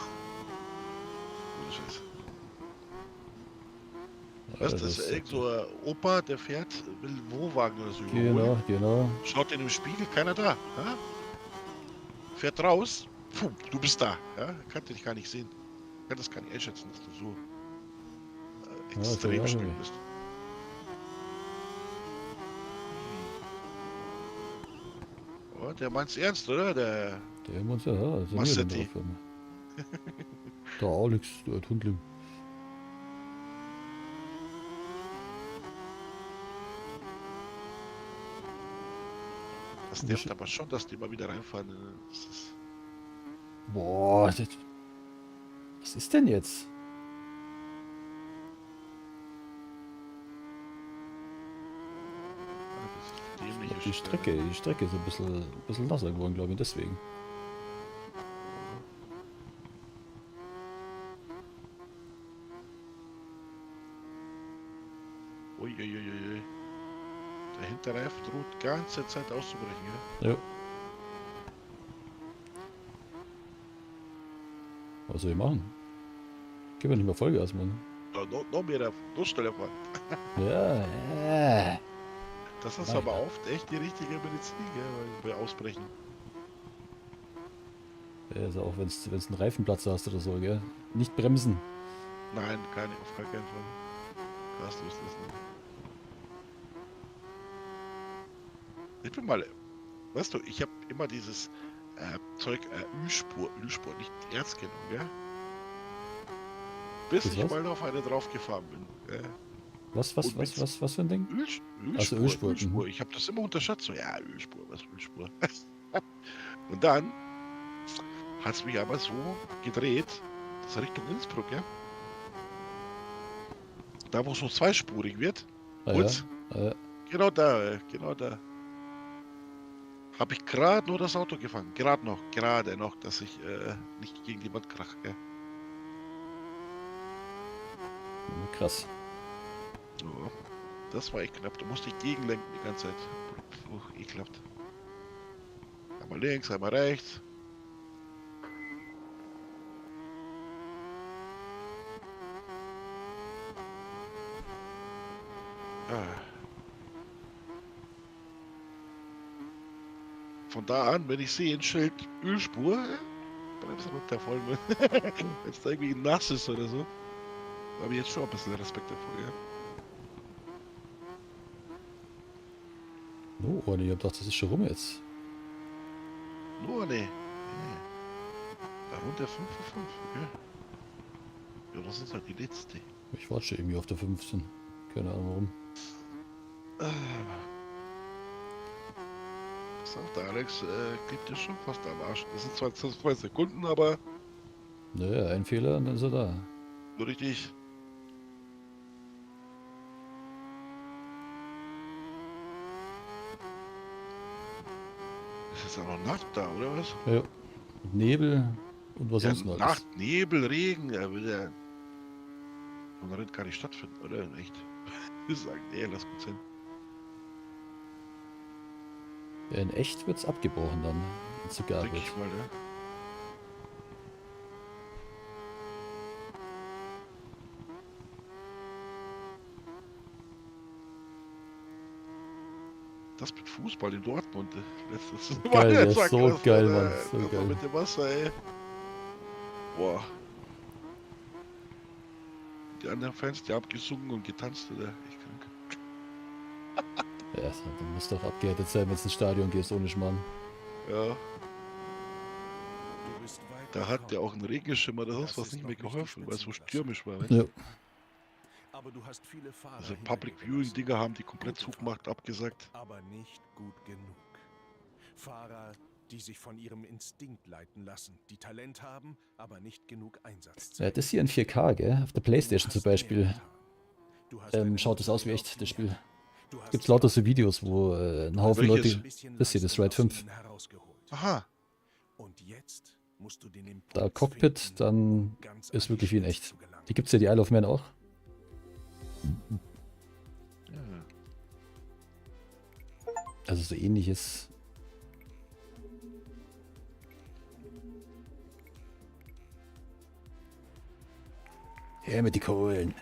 Ohne Scheiß. Ja, Weißt du, das ist irgend so ein Opa, der fährt, will einen Wohnwagen oder so überholen. Genau. Schaut in den Spiegel, keiner da. Ja? Fährt raus, puh, du bist da. Ja? Kann dich gar nicht sehen. Kann das gar nicht einschätzen, dass du so extrem ja, schnell ja. bist. Oh, der meint's ernst, oder? Der Der muss ja, also Massetti. Da Alex, der Hundling. Das nervt aber schon, dass die mal wieder reinfahren. Das ist Boah, was ist denn jetzt? dämliche Die Strecke ist ein bisschen nasser geworden, glaube ich, deswegen. Uiuiuiui. Der Hinterreifen droht ganze Zeit auszubrechen, ja? Ja. Was soll ich machen? Gib mir nicht mehr Vollgas, Mann. Noch mehr, noch schneller fahren. Ja, Das ist Nein. aber oft echt die richtige Medizin, gell, bei Ausbrechen. Also auch wenn es einen Reifenplatz hast oder so, gell? Nicht bremsen. Nein, auf gar keinen Fall. Krass, du bist das nicht. Ich bin mal, weißt du, ich habe immer dieses Zeug, Ü-Spur, nicht Erzkennung, gell? Bis Ist ich was? mal auf eine draufgefahren bin. Was Und mit für ein Ding? Also Ölspur, Ölspur. Ölspur. Ich habe das immer unterschätzt. So, ja, Ölspur, was Ölspur. Und dann hat es mich aber so gedreht, das ist Richtung Innsbruck, ja? Da, wo es so zweispurig wird. Ah, Und ja. genau da, habe ich gerade nur das Auto gefangen. Gerade noch, dass ich nicht gegen die Wand krache. Gell? Krass. So, das war echt knapp. Da musste ich gegenlenken die ganze Zeit. Ekelhaft. Einmal links, einmal rechts. Von da an, wenn ich sehe ein Schild Ölspur, Bremse runter voll. Wenn es da irgendwie nass ist oder so, habe ich jetzt schon ein bisschen Respekt davor, ja. Oh, ich hab gedacht, das ist schon rum jetzt. Nur ne. Da runter 5 von 5, okay. Ja, das ist halt die letzte. Ich warte schon irgendwie auf der 15. Keine Ahnung warum. Sagt der Alex, gibt dir schon fast am Arsch. Das sind zwar 2 Sekunden, aber Naja, ein Fehler und dann ist er da. so richtig. Ist jetzt auch noch Nacht da, oder was? Ja. Und Nebel und was Ja, sonst noch alles. Nacht, Nebel, Regen, will der von Rind gar nicht stattfinden, oder? Echt? Wir sagen, nee, lass gut sein. Ja, in echt wird's abgebrochen dann. Wenn's so gar Denke wird. ich mal, ne? Das mit Fußball in Dortmund, letztes Geil, das das war ist so krass, geil, Alter. Mann. So Das war geil. mit dem Wasser, ey. Boah. Die anderen Fans, die haben gesungen und getanzt, oder? Echt krank. Ja, du musst doch abgehärtet sein, wenn du ins Stadion gehst ohne Schmarrn. Ja. Da hat der auch ein Regenschimmer oder sonst was nicht mehr geholfen, weil es so stürmisch war, weißt du? Ja. Aber du hast viele Fahrer Also hinter Public dir Viewing gelassen. Dinger haben die komplett Gute zugemacht, abgesagt. aber nicht gut genug. Fahrer, die sich von ihrem Instinkt leiten lassen, die Talent haben, aber nicht genug Einsatz Ja, das hier in 4K, gell? Auf der Playstation zum Beispiel. Beispiel Schaut das aus wie echt, das Spiel. Gibt's Gibt's lauter so Videos, wo ein Haufen Welches? Leute. Das hier, das Ride 5. Aha. Und jetzt musst du den Impuls Da Cockpit, finden, dann um ganz ist an wirklich die wie in Spitze echt. zu gelangen. Die gibt's ja die Isle of Man auch. Ja. Also so ähnliches. Ja, mit die Kohlen.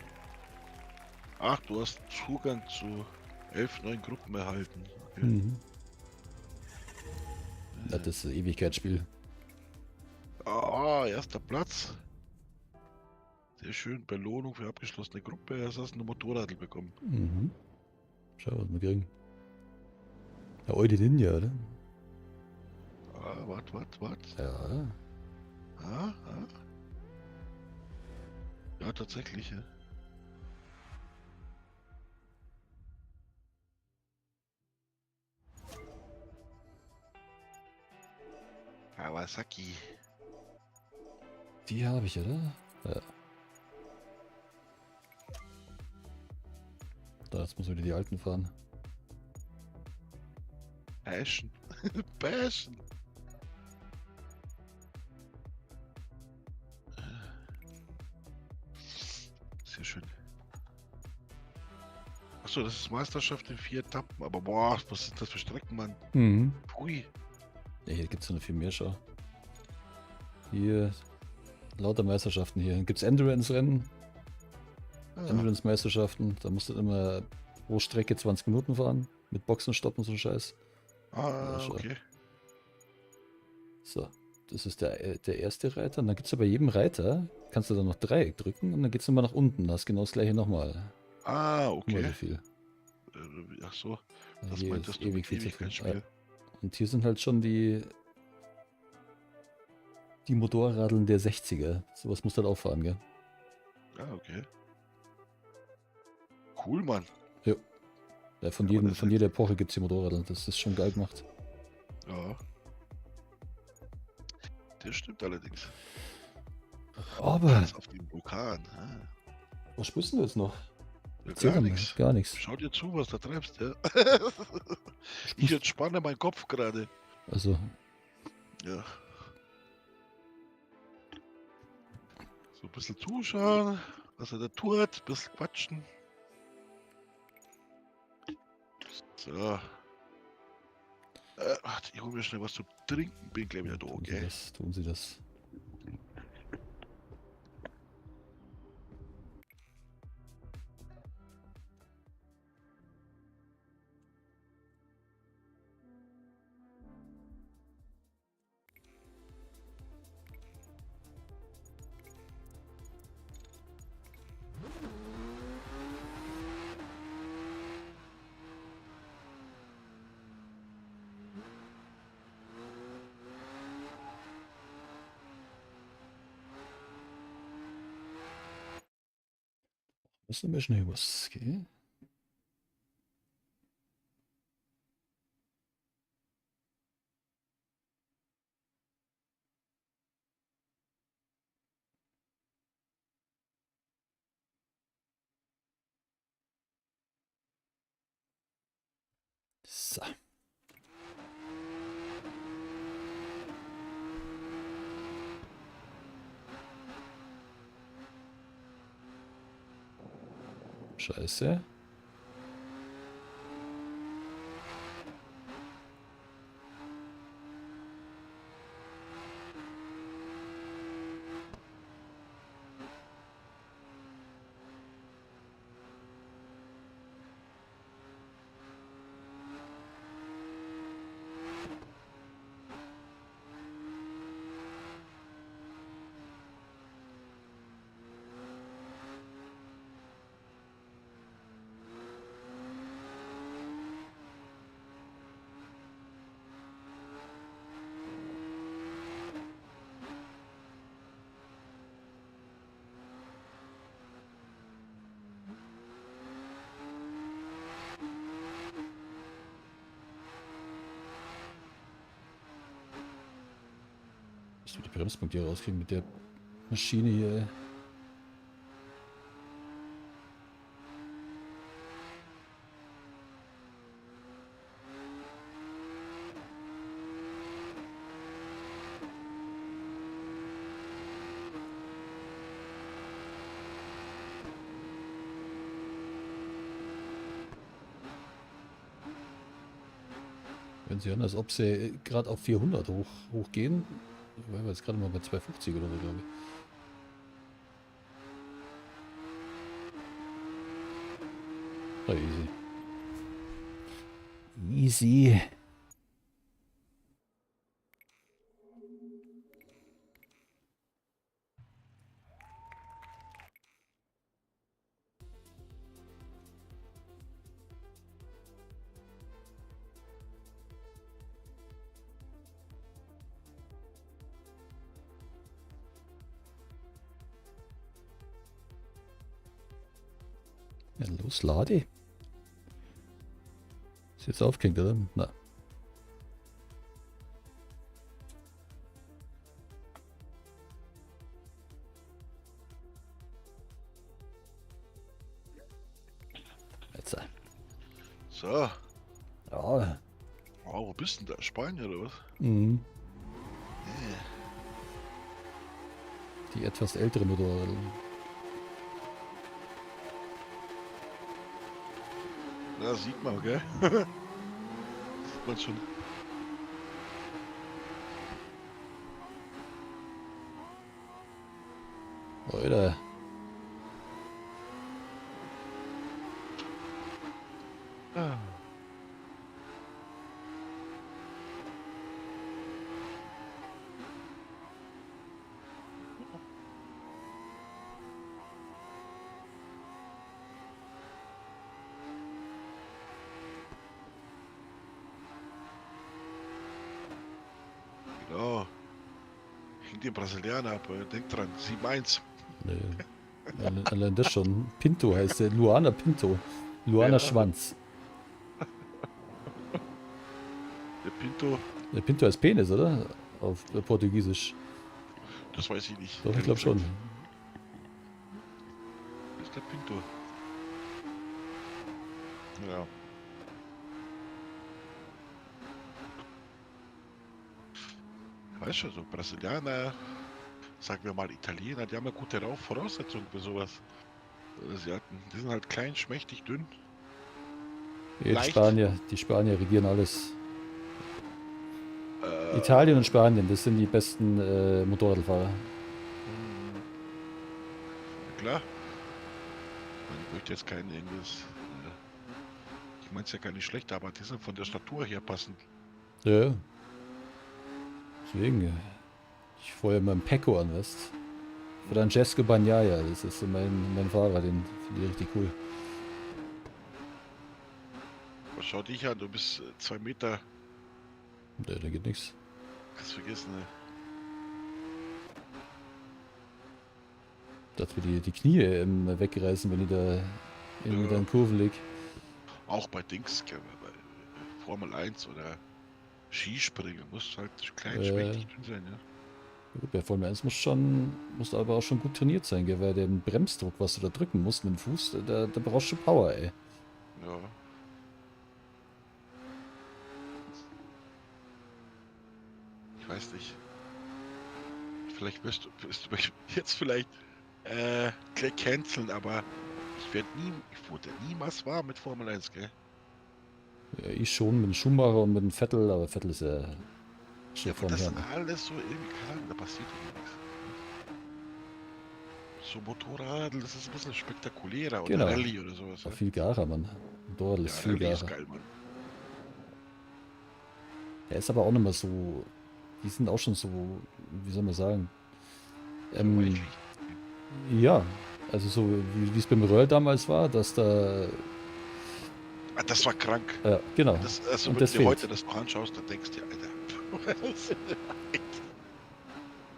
Ach, du hast Zugang zu 11 neuen Gruppen erhalten. Okay. Mhm. Ja, das ist ein Ewigkeitsspiel. Ah, erster Platz. Sehr schön. Belohnung für abgeschlossene Gruppe. Jetzt hast du eine Motorradl bekommen. Mhm. Schau, was wir kriegen. Ja, Oide Ninja, oder? Ah, wart. Ja. Ah. Ja, tatsächlich, ja. Kawasaki. Die habe ich, oder? Ja. Da, jetzt muss wieder die alten fahren. Passion. Passion. Sehr schön. Achso, das ist Meisterschaft in 4 Etappen. Aber boah, was sind das für Strecken, Mann? Mhm. Pui. Ja, hier gibt es noch viel mehr, schau. Hier, lauter Meisterschaften hier. Dann gibt es Endurance-Rennen, Ah, Endurance-Meisterschaften. Da musst du immer pro Strecke 20 Minuten fahren. Mit Boxen stoppen, so ein Scheiß. Ja, schau. okay. So, das ist der erste Reiter. Und dann gibt es ja bei jedem Reiter, kannst du dann noch Dreieck drücken und dann geht es nochmal nach unten. Da hast genau das gleiche nochmal. Immer Okay. so viel. Ach so, Ja, das hier ist meintest du mit ewig viel zu viel. Ewigkeitsspiel. Und hier sind halt schon die Motorradeln der 60er. Sowas musst du halt auch fahren, gell? Ah, okay. Cool, Mann. Ja, von Ja, aber das von ist- jeder Epoche gibt es die Motorräder. Das ist schon geil gemacht. Ja. Das stimmt allerdings. Aber, Alles auf dem Vulkan. Ah. was spürst du jetzt noch? Ja, Erzähl gar doch mal. nichts. Gar nichts. Schau dir zu, was du treibst, ja. Ich entspanne meinen Kopf gerade. Also, Ja. So ein bisschen zuschauen, was er da tut, ein bisschen quatschen. So. Warte, ich hole mir schnell was zu trinken, bin gleich wieder da, tun Sie okay? das, tun Sie das. Müssen wir schnell was, gell? So. Scheiße. Dass wir die Bremspunkte hier rauskriegen mit der Maschine hier. Wenn sie hören, als ob sie gerade auf 400 hochgehen. Ich war jetzt gerade mal bei 250 oder so, glaube ich. Ah, easy. Easy. Ja, los, lade. Ist jetzt aufgehängt, oder? Na. Jetzt. So. Ja. Wow, wo bist denn da? Spanien oder was? Mhm. Die etwas ältere Motorräder. Ja, sieht man, gell? Sieht man schon. Alter. Ah. Genau. Hängt den Brasilianer ab, denkt dran, 7-1. Nee. Allein das schon. Pinto heißt der. Luana Pinto. Luana Ja, Schwanz. der Pinto, Der Pinto heißt Penis, oder? Auf Portugiesisch. das weiß ich nicht. Doch, ich ehrlich glaube schon. gesagt. Das ist der Pinto. Ja. Weißt schon, so Brasilianer, sagen wir mal Italiener, die haben ja gute Voraussetzungen für sowas. Asiaten, die sind halt klein, schmächtig, dünn. Ja, Leicht. Die Spanier regieren alles. Äh, Italien und Spanien, das sind die besten Motorradfahrer. Klar. Ich möchte jetzt kein irgendwas. Ich meine es ja gar nicht schlecht, aber die sind von der Statur her passend. Ja. Deswegen, ich fahre ja mal einen Pecco an, weißt du? Francesco Bagnaia, das ist so mein Fahrer, den finde ich richtig cool. Aber schau dich an, du bist 2 Meter. Ja, da geht nichts. Kannst vergessen, ne? Dass wir die Knie wegreißen, wenn ich da in Ja. den Kurven lieg. Auch bei Dings, gell, bei Formel 1 oder Skispringen musst du halt klein, schmächtig, dünn sein, ja. Gut, bei Formel 1 musst du aber auch schon gut trainiert sein, gell? Weil den Bremsdruck, was du da drücken musst mit dem Fuß, da brauchst du Power, ey. Ja. Ich weiß nicht. Vielleicht wirst du mich jetzt vielleicht gleich canceln, aber ich wurde niemals warm mit Formel 1, gell? Ja, ich schon mit dem Schumacher und mit dem Vettel, aber Vettel ist ja schon Ja, aber vorn das her. Ne? alles so irgendwie, keine Ahnung, da passiert irgendwie nichts. So Motorrad, das ist ein bisschen spektakulärer oder Genau. Rallye oder sowas, War ja? viel garer, Mann. Dort Ja, ist viel Rallye ist garer. geil, Mann. Er ist aber auch nicht mehr so. Die sind auch schon so, wie soll man sagen? So weichlich. Ja, also so wie es beim Röhrl damals war, dass da. Ah, das war krank. Genau. Das, also Und wenn das du dir heute fehlt. das noch anschaust, dann denkst du dir, Alter,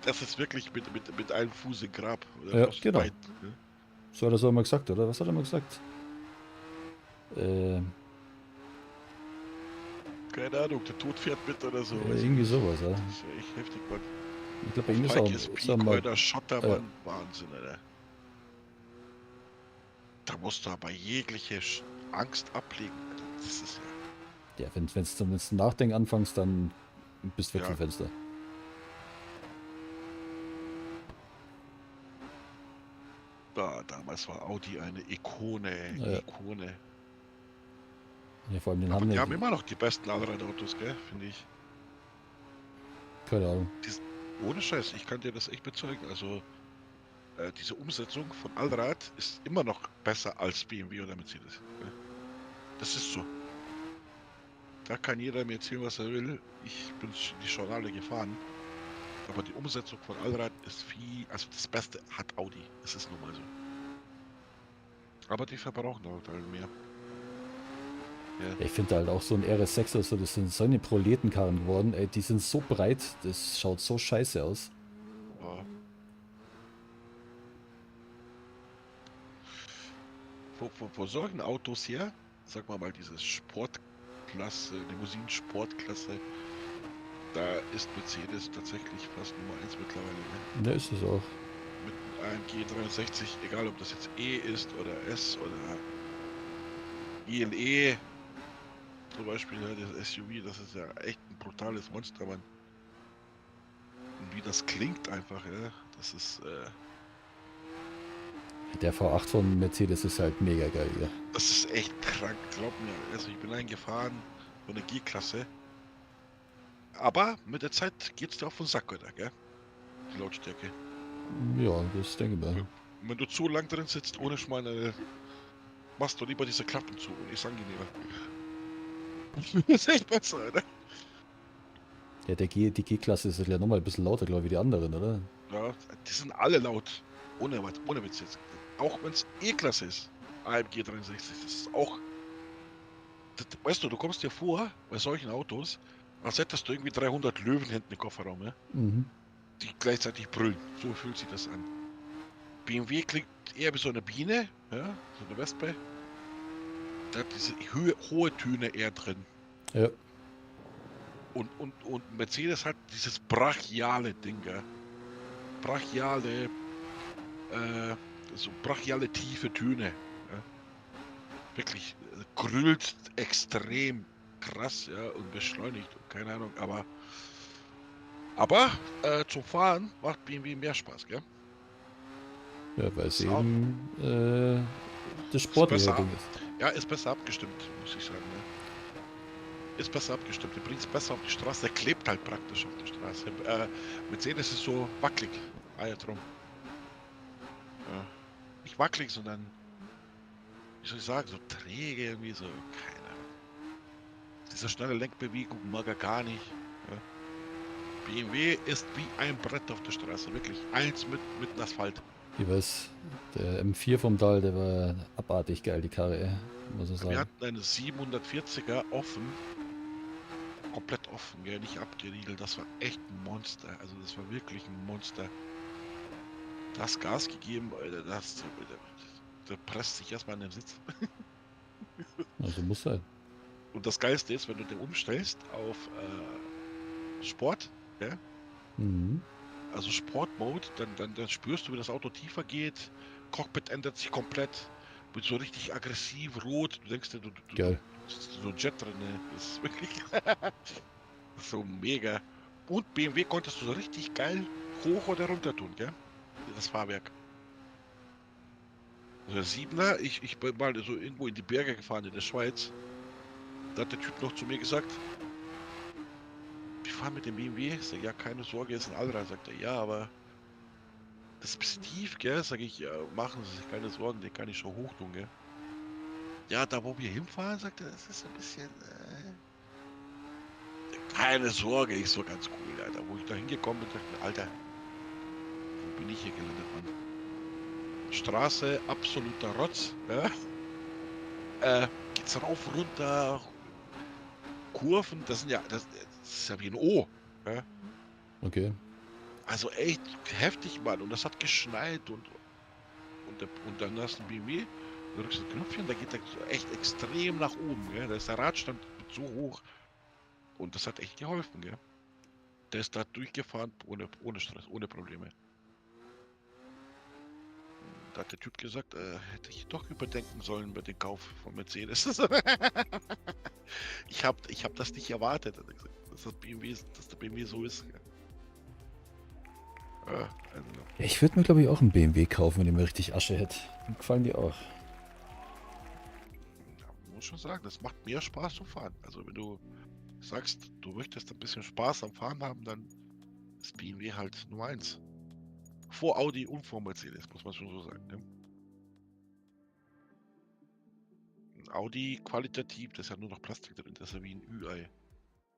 das ist wirklich mit einem Fuß im Grab. Oder Ja, fast genau. beiden, ne? So hat er so immer gesagt, oder? Was hat er mal gesagt? Keine Ahnung, der Tod fährt mit oder so. Weiß ich Irgendwie nicht. sowas, ja. Das ist ja echt heftig, Mann. Ich glaube, bei Auf ihm Pike ist ist er Peak, mal. Alter, Schotter, Mann. Wahnsinn, Alter. Da musst du aber jegliche Angst ablegen, Alter. Das ist Ja, wenn du zum Nachdenken anfängst, dann bist du weg ja. vom Fenster. Damals war Audi eine Ikone, Ja. Ikone. Ja, vor allem den Aber die haben haben immer noch die besten Allradautos, gell, finde ich. keine Ahnung. Ohne Scheiß, ich kann dir das echt bezeugen. Also, diese Umsetzung von Allrad ist immer noch besser als BMW oder Mercedes. Gell? Das ist so. Da kann jeder mir erzählen, was er will. Ich bin die schon alle gefahren. Aber die Umsetzung von Allrad ist also das Beste hat Audi. Das ist nun mal so. Aber die verbrauchen halt mehr. Ja. Ja, ich finde halt auch so ein RS6 oder so, das sind so eine Proletenkarren geworden. Ey, die sind so breit, das schaut so scheiße aus. Ja. Wo sorgen Autos her? Sag mal diese Sportklasse, Limousinen-Sportklasse. Da ist Mercedes tatsächlich fast Nummer 1 mittlerweile. Ne? Ja, ist es auch. Mit einem AMG 63, egal ob das jetzt E ist oder S oder ILE zum Beispiel, ja, das SUV, das ist ja echt ein brutales Monster, Mann. Und wie das klingt einfach, ja, das ist Der V8 von Mercedes ist halt mega geil, ja. Das ist echt krank, glaub mir. Also ich bin eingefahren, so eine G-Klasse. Aber mit der Zeit geht's dir auf den Sack, oder, gell? Die Lautstärke. Ja, das denke ich mal. Wenn du zu lang drin sitzt, ohne Schweine, machst du lieber diese Klappen zu und ist angenehmer. Ist echt besser, oder? Ja, die G-Klasse ist ja nochmal ein bisschen lauter, glaube ich, wie die anderen, oder? Ja, die sind alle laut. Ohne Witz jetzt. Auch wenn es E-Klasse ist. AMG 63, das ist auch. Weißt du, du kommst dir vor, bei solchen Autos, als hättest du irgendwie 300 Löwen hinten im Kofferraum, ja? Mhm. Die gleichzeitig brüllen. So fühlt sich das an. BMW klingt eher wie so eine Biene, ja? So eine Wespe. Da hat diese hohe Töne eher drin. Ja, Und Mercedes hat dieses brachiale Ding, ja? Brachiale, so brachiale tiefe Töne. Ja? Wirklich grüllt extrem krass, ja, und beschleunigt und keine Ahnung, aber zum Fahren macht BMW mehr Spaß, gell? ja weil es Ist auch, eben das ist sportliche besser, Ding ist. ja, ist besser abgestimmt, muss ich sagen, ne? Ist besser abgestimmt, der bringt es besser auf die Straße, der klebt halt praktisch auf der Straße. Mercedes ist so wackelig, ja, drum. Ja. Nicht wackelig, sondern, wie soll ich sagen, so träge irgendwie, so, keine Ahnung. Diese schnelle Lenkbewegung mag er gar nicht. Ja. BMW ist wie ein Brett auf der Straße, wirklich. Eins mit dem Asphalt. Ich weiß, der M4 vom Tal, der war abartig geil, die Karre, muss ich Wir sagen. hatten eine 740er offen, komplett offen, gell, nicht abgeriegelt. Das war echt ein Monster. Also das war wirklich ein Monster. Das Gas gegeben, Alter, da presst sich erstmal an den Sitz. Also muss sein. Und das Geilste ist, wenn du den umstellst auf Sport, ja, Mhm. also Sportmode, dann spürst du, wie das Auto tiefer geht. Cockpit ändert sich komplett. Wird so richtig aggressiv, rot. Du denkst dir, Geil. sitzt so ein Jet drin. Ne? Das ist wirklich so mega. Und BMW konntest du so richtig geil hoch oder runter tun, gell? Das Fahrwerk. Also der Siebener, ich bin mal so irgendwo in die Berge gefahren in der Schweiz. Da hat der Typ noch zu mir gesagt, wir fahren mit dem BMW. Ich sag, ja, keine Sorge, ist ein Allrad. Sagt er, ja, aber das ist ein bisschen tief, gell? Sag ich, ja, machen Sie sich keine Sorgen, den kann ich schon hoch tun, gell? Ja, da wo wir hinfahren, sagt er, das ist ein bisschen. Keine Sorge, ich so ganz cool, Alter. Wo ich da hingekommen bin, dachte ich mir, Alter, wo bin ich hier gelandet, Mann? Straße, absoluter Rotz, ja? Geht's rauf, runter, Kurven, das ist ja wie ein O, ja? Okay. Also echt heftig, Mann. Und das hat geschneit und dann hast du ein BMW, da drückst du das Knöpfchen, da geht der so echt extrem nach oben, gell? Da ist der Radstand so hoch und das hat echt geholfen, gell? Der ist da durchgefahren ohne Stress, ohne Probleme. Da hat der Typ gesagt, hätte ich doch überdenken sollen bei dem Kauf von Mercedes. ich hab das nicht erwartet, hat er gesagt, dass der BMW so ist. Ja, also, Ja, ich würde mir, glaube ich, auch einen BMW kaufen, wenn ich mir richtig Asche hätte. Dann gefallen die auch. ja, man muss schon sagen, das macht mehr Spaß zu fahren. Also wenn du sagst, du möchtest ein bisschen Spaß am Fahren haben, dann ist BMW halt Nummer 1. Vor Audi und vor Mercedes, muss man schon so sagen. Ne? Audi qualitativ, das ist ja nur noch Plastik drin, das ist ja wie ein Ü-Ei.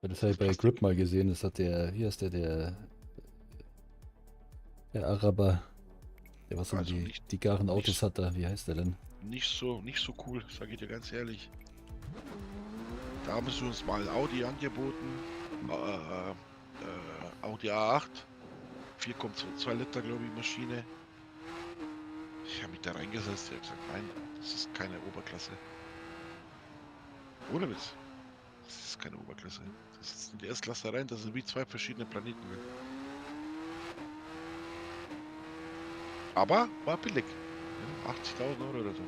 Ja, das Das habe ich ist bei Plastik. Grip mal gesehen, das hat wie heißt der Araber, der was so Also nicht, die garen Autos nicht, hat da, wie heißt der denn? nicht so cool, sage ich dir ganz ehrlich. Da haben sie uns mal Audi angeboten, Audi A8, 4,2 Liter, glaube ich, Maschine. Ich habe mich da reingesetzt, ich habe gesagt, nein, das ist keine Oberklasse. Ohne Witz, das ist keine Oberklasse. Das sind die S-Klasse rein, das sind wie zwei verschiedene Planeten. Aber war billig. Ja, 80.000 Euro oder so.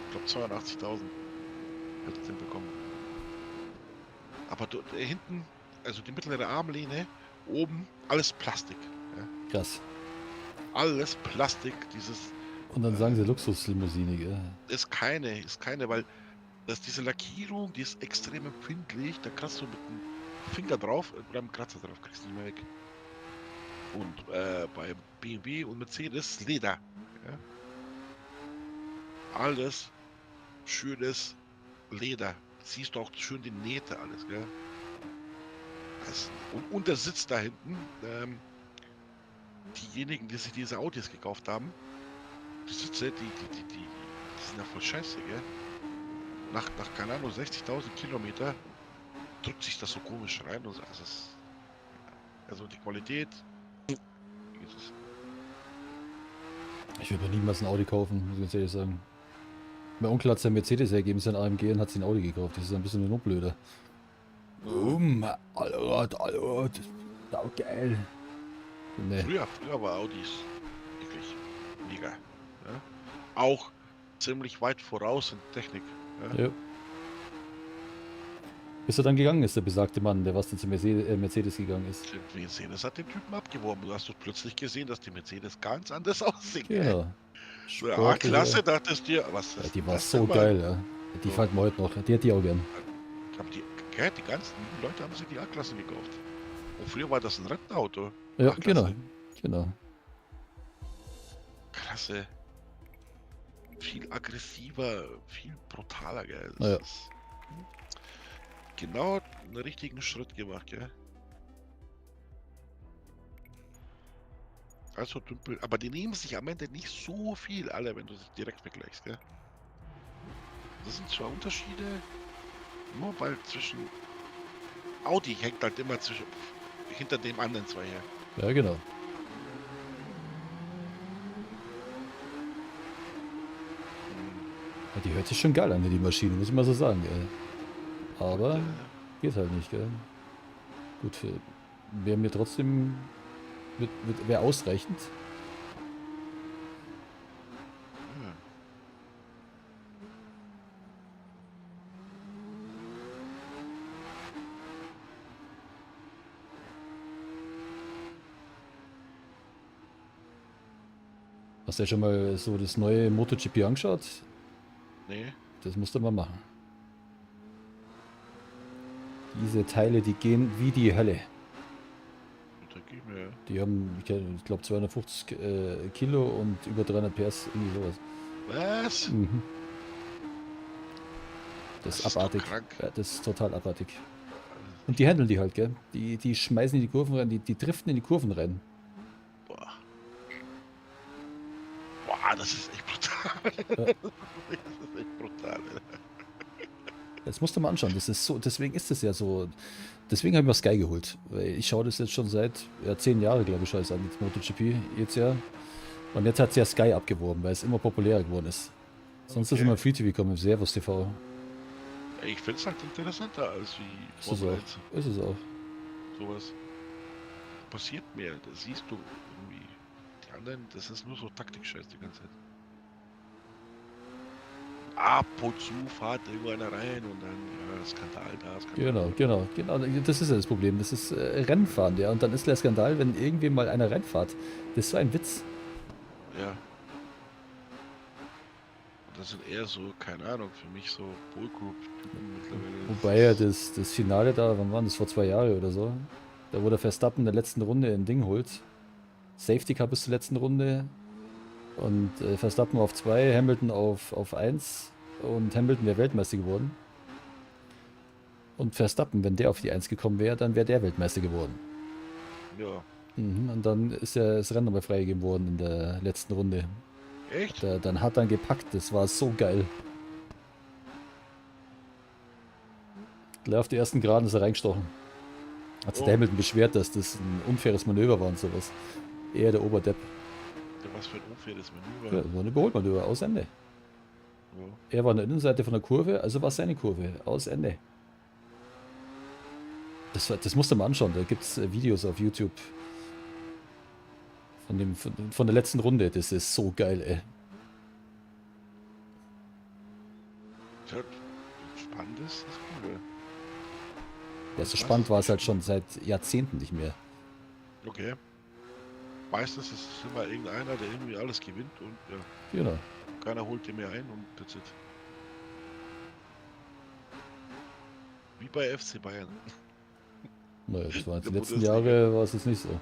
Ich glaube 82.000 hätte ich den bekommen. Aber hinten, also die mittlere Armlehne, oben alles Plastik. Ja. Krass. alles Plastik, dieses Und dann sagen sie Luxuslimousine, gell? ist keine, weil das diese Lackierung, die ist extrem empfindlich, da kratzt du mit dem Finger drauf, oder mit dem Kratzer drauf, kriegst du nicht mehr weg. Und bei BMW und Mercedes Leder. Ja? Alles schönes Leder. Siehst du auch schön die Nähte, alles, gell? Und der Sitz da hinten, diejenigen, die sich diese Autos gekauft haben, die Sitze, die sind ja voll scheiße, gell? Nach keine Ahnung, 60.000 Kilometer drückt sich das so komisch rein. Und also die Qualität. Jesus. Ich würde mir niemals ein Audi kaufen, muss ich ganz ehrlich sagen. Mein Onkel hat sein Mercedes hergeben, sein AMG und hat sich ein Audi gekauft. Das ist ein bisschen nur blöder. Alter, sau geil. Nee. Früher war Audis wirklich mega. Ja? Auch ziemlich weit voraus in Technik. Ja? Ja. Bis er dann gegangen ist, der besagte Mann, der was dann zum Mercedes gegangen ist. Mercedes hat den Typen abgeworben. Du hast doch plötzlich gesehen, dass die Mercedes ganz anders aussehen. Genau. Ja, Sportliche- klasse, dachtest du dir. Was Ja, ist die war das so denn, Mann? geil, ja. Die So. fand man heute noch. Die hat die auch gern. Haben die ganzen Leute haben sich die A-Klasse gekauft. Und früher war das ein Rentenauto. Ja, A-Klasse. genau. Klasse. Viel aggressiver, viel brutaler, gell. Ja. Ist genau einen richtigen Schritt gemacht, gell. Also Dümpel, aber die nehmen sich am Ende nicht so viel alle, wenn du sich direkt vergleichst, gell. Das sind zwar Unterschiede, nur weil zwischen Audi hängt halt immer hinter dem anderen zwei her. Ja, genau. Ja, die hört sich schon geil an, die Maschine, muss ich mal so sagen, gell. Aber geht halt nicht, gell. Gut, wäre mir trotzdem wäre ausreichend. Ja. Hast du ja schon mal so das neue MotoGP angeschaut? Nee, Das musst du mal machen. Diese Teile, die gehen wie die Hölle. da gib mir. Die haben, ich glaube, 250 Kilo und über 300 PS, irgendwie sowas. Was? Mhm. Das Das ist ist doch abartig. krank. Ja, das ist total abartig. Und die handeln die halt, gell? Die schmeißen in die Kurven rein, die driften in die Kurven rein. Boah. Boah, das ist echt brutal. Ja. Das ist echt brutal. Alter. Das musst du mal anschauen. Das ist so, deswegen ist es ja so. Deswegen habe ich mir Sky geholt. Weil ich schaue das jetzt schon seit 10 Jahren, glaube ich, scheiße an, das MotoGP jetzt ja. Und jetzt hat es ja Sky abgeworben, weil es immer populärer geworden ist. Sonst ist Okay. immer Free TV gekommen, Servus TV. Ich finde es halt interessanter als wie Ist es Formel auch. 1. Ist es auch. Sowas passiert mehr. Das siehst du irgendwie. Die anderen, das ist nur so Taktik-Scheiß die ganze Zeit. Ab und zu fahrt irgendeiner rein und dann Skandal da, Skandal. Genau. Das ist ja das Problem. Das ist Rennfahren, ja. Und dann ist der Skandal, wenn irgendwie mal einer reinfahrt. Das ist so ein Witz. Ja. Und das sind eher so, keine Ahnung, für mich so Bullgroup-Typen mittlerweile. Wobei ja das Finale da, wann war das? Vor 2 Jahren oder so. Da wo der Verstappen in der letzten Runde ein Ding holt. Safety Car bis zur letzten Runde. Und Verstappen auf 2, Hamilton auf 1. Und Hamilton wäre Weltmeister geworden. Und Verstappen, wenn der auf die 1 gekommen wäre, dann wäre der Weltmeister geworden. Ja. Mhm, und dann ist ja das Rennen nochmal freigegeben worden in der letzten Runde. Echt? Dann hat er gepackt, das war so geil. Gleich auf die ersten Geraden ist er reingestochen. Hat sich der Hamilton beschwert, dass das ein unfaires Manöver war und sowas. Er der Oberdepp. Ja, was für ein unfaires Ja, Manöver. das war ein Überholmanöver, aus Ende. Ja. Er war an der Innenseite von der Kurve, also war es seine Kurve, aus Ende. Das musst du mal anschauen, da gibt es Videos auf YouTube. Von der letzten Runde, das ist so geil, ey. Ist halt spannend ist das cool. Ja, so spannend war es halt schon seit Jahrzehnten nicht mehr. Okay. Meistens ist es immer irgendeiner, der irgendwie alles gewinnt und ja, Genau. keiner holt den mehr ein und that's it. Wie bei FC Bayern Naja, das waren in jetzt der die letzten Bundesliga. Jahre, war es jetzt nicht so.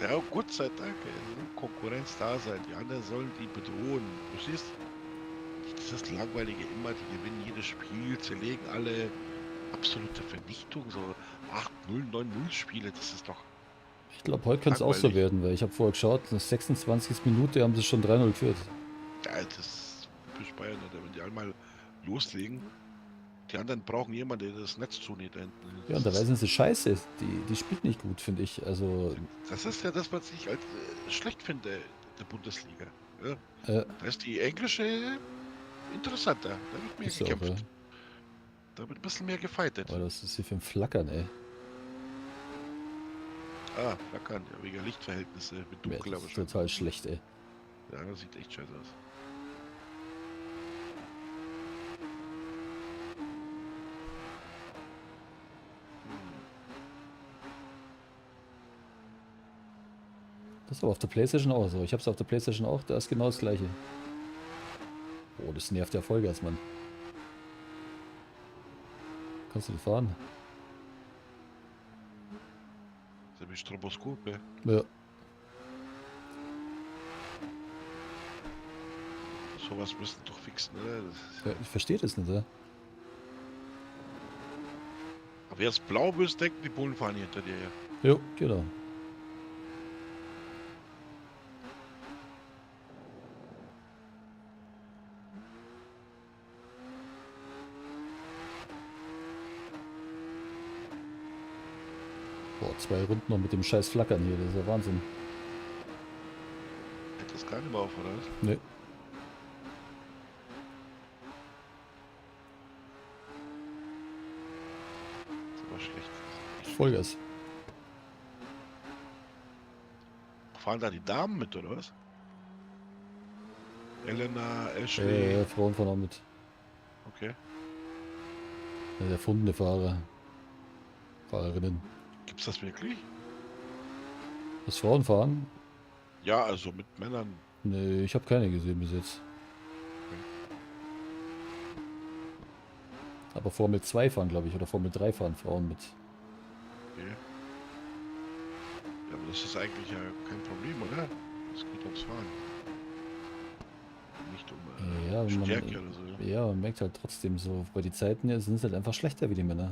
Ja, Gott sei Dank, es soll Konkurrenz da sein. Die anderen sollen die bedrohen. Verstehst? Das ist das Langweilige immer, die gewinnen jedes Spiel, zerlegen alle absolute Vernichtung, so 8-0, 9-0 Spiele, das ist doch Ich glaube, heute könnte es auch so langweilig. werden, weil ich habe vorher geschaut, in der 26. Minute haben sie schon 3-0 geführt. Ja, das ist typisch Bayern, Alter. Wenn die einmal loslegen, die anderen brauchen jemanden, der das Netz zunäht da hinten. Ja, und da weiß sie scheiße. Die spielt nicht gut, finde ich. Also, Das ist ja das, was ich als schlecht finde, der Bundesliga. Ja, äh, da ist die englische interessanter. Da wird mehr ist ja auch, gekämpft. Da wird ein bisschen mehr gefightet. aber das ist hier für ein Flackern, ey. Ah, flackern, ja, wegen Lichtverhältnisse, mit Ja, dunkel, das aber ist schön. total schlecht, ey. Ja, das sieht echt scheiße aus. Das ist aber auf der PlayStation auch so. Ich habe es auf der PlayStation auch, da ist genau das gleiche. Oh, das nervt ja Vollgas, Mann. Kannst du die fahren? Das ist ja wie Stroboskop, ey. Ja. Sowas müssen doch fixen, oder? Das ist Ja, ich verstehe das nicht, ja. aber wer es blau bist, denkt, die Bullen fahren hier hinter dir her. Jo, genau. Boah, 2 Runden noch mit dem scheiß Flackern hier, das ist ja Wahnsinn. Hält das gar nicht mehr auf, oder was? Ne, Das ist aber schlecht. Das ist echt schlecht. Vollgas. Fahren da die Damen mit, oder was? Elena, Ashley. Frauen fahren auch mit. Okay. Der erfundene Fahrer. Fahrerinnen. Gibt's das wirklich? Das Frauen fahren? Ja, also mit Männern. Ne, ich habe keine gesehen bis jetzt. Aber Formel 2 fahren, glaube ich, oder Formel 3 fahren Frauen mit. Okay. Ja, aber das ist eigentlich ja kein Problem, oder? Es geht ums Fahren. Nicht um Ja, Stärke oder so. Ja. ja, man merkt halt trotzdem so, bei die Zeiten hier sind es halt einfach schlechter wie die Männer.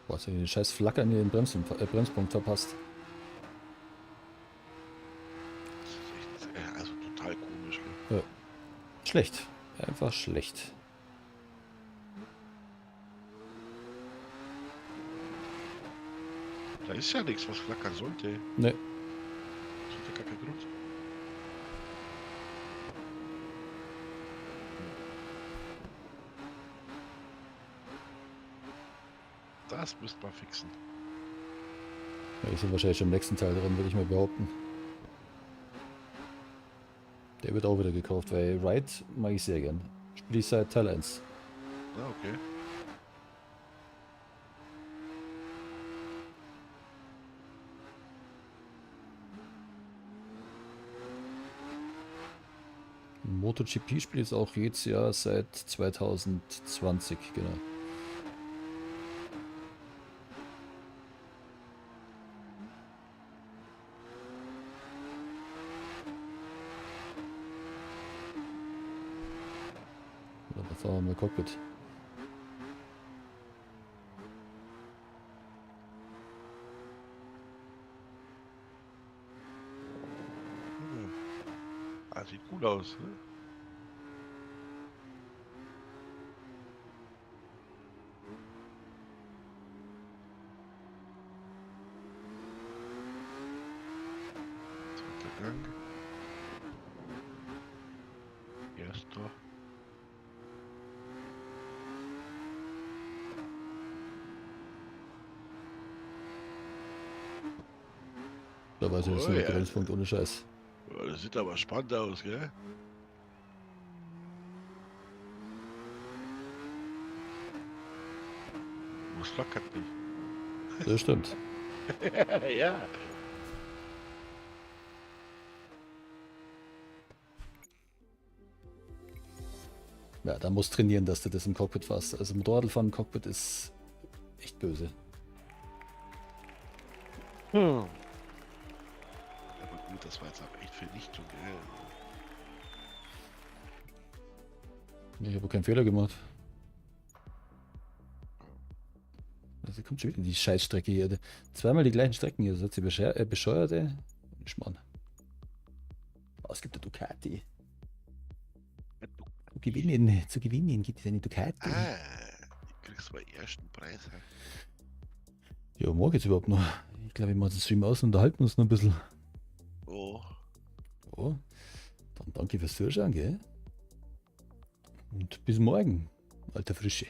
Boah, hast du den scheiß Flackern in den Bremspunkt verpasst. Das ist echt, also total komisch. Ne? Ja. Schlecht. Einfach schlecht. Da ist ja nichts, was flackern sollte. Ne, Das hat ja gar keinen Grund. Das müsste man fixen. ja, die sind wahrscheinlich schon im nächsten Teil drin, würde ich mal behaupten. Der wird auch wieder gekauft, weil Ride mag ich sehr gern. Spiele ich seit Teil 1. Ah, okay. MotoGP spiele ich auch jedes Jahr seit 2020, genau. Oder was haben wir im Cockpit? Hm. Ah, sieht gut aus. Ne? Zweiter Gang. Erster. Da weiß ich, das ist Oh, ein ja. Referenzpunkt ohne Scheiß. Ja, das sieht aber spannend aus, gell? Was flackert nicht? Das stimmt. Ja. Ja, da musst trainieren, dass du das im Cockpit fährst. Also Motorradfahren im Cockpit ist echt böse. Aber gut, das war jetzt aber echt Vernichtung, gell? Ich habe keinen Fehler gemacht. Also kommt schon wieder die Scheißstrecke hier. Zweimal die gleichen Strecken hier. Seid ihr bescheuerte? Schmarrn. Oh, es gibt eine Ducati. Zu gewinnen gibt es eine Ducati. Ah, du kriegst aber ersten Preis. Hä? Ja, morgen geht's überhaupt noch. Ich glaube, wir machen den Stream aus und unterhalten uns noch ein bisschen. Oh, Oh, dann danke fürs Zuschauen, gell? Und bis morgen, alter Frische.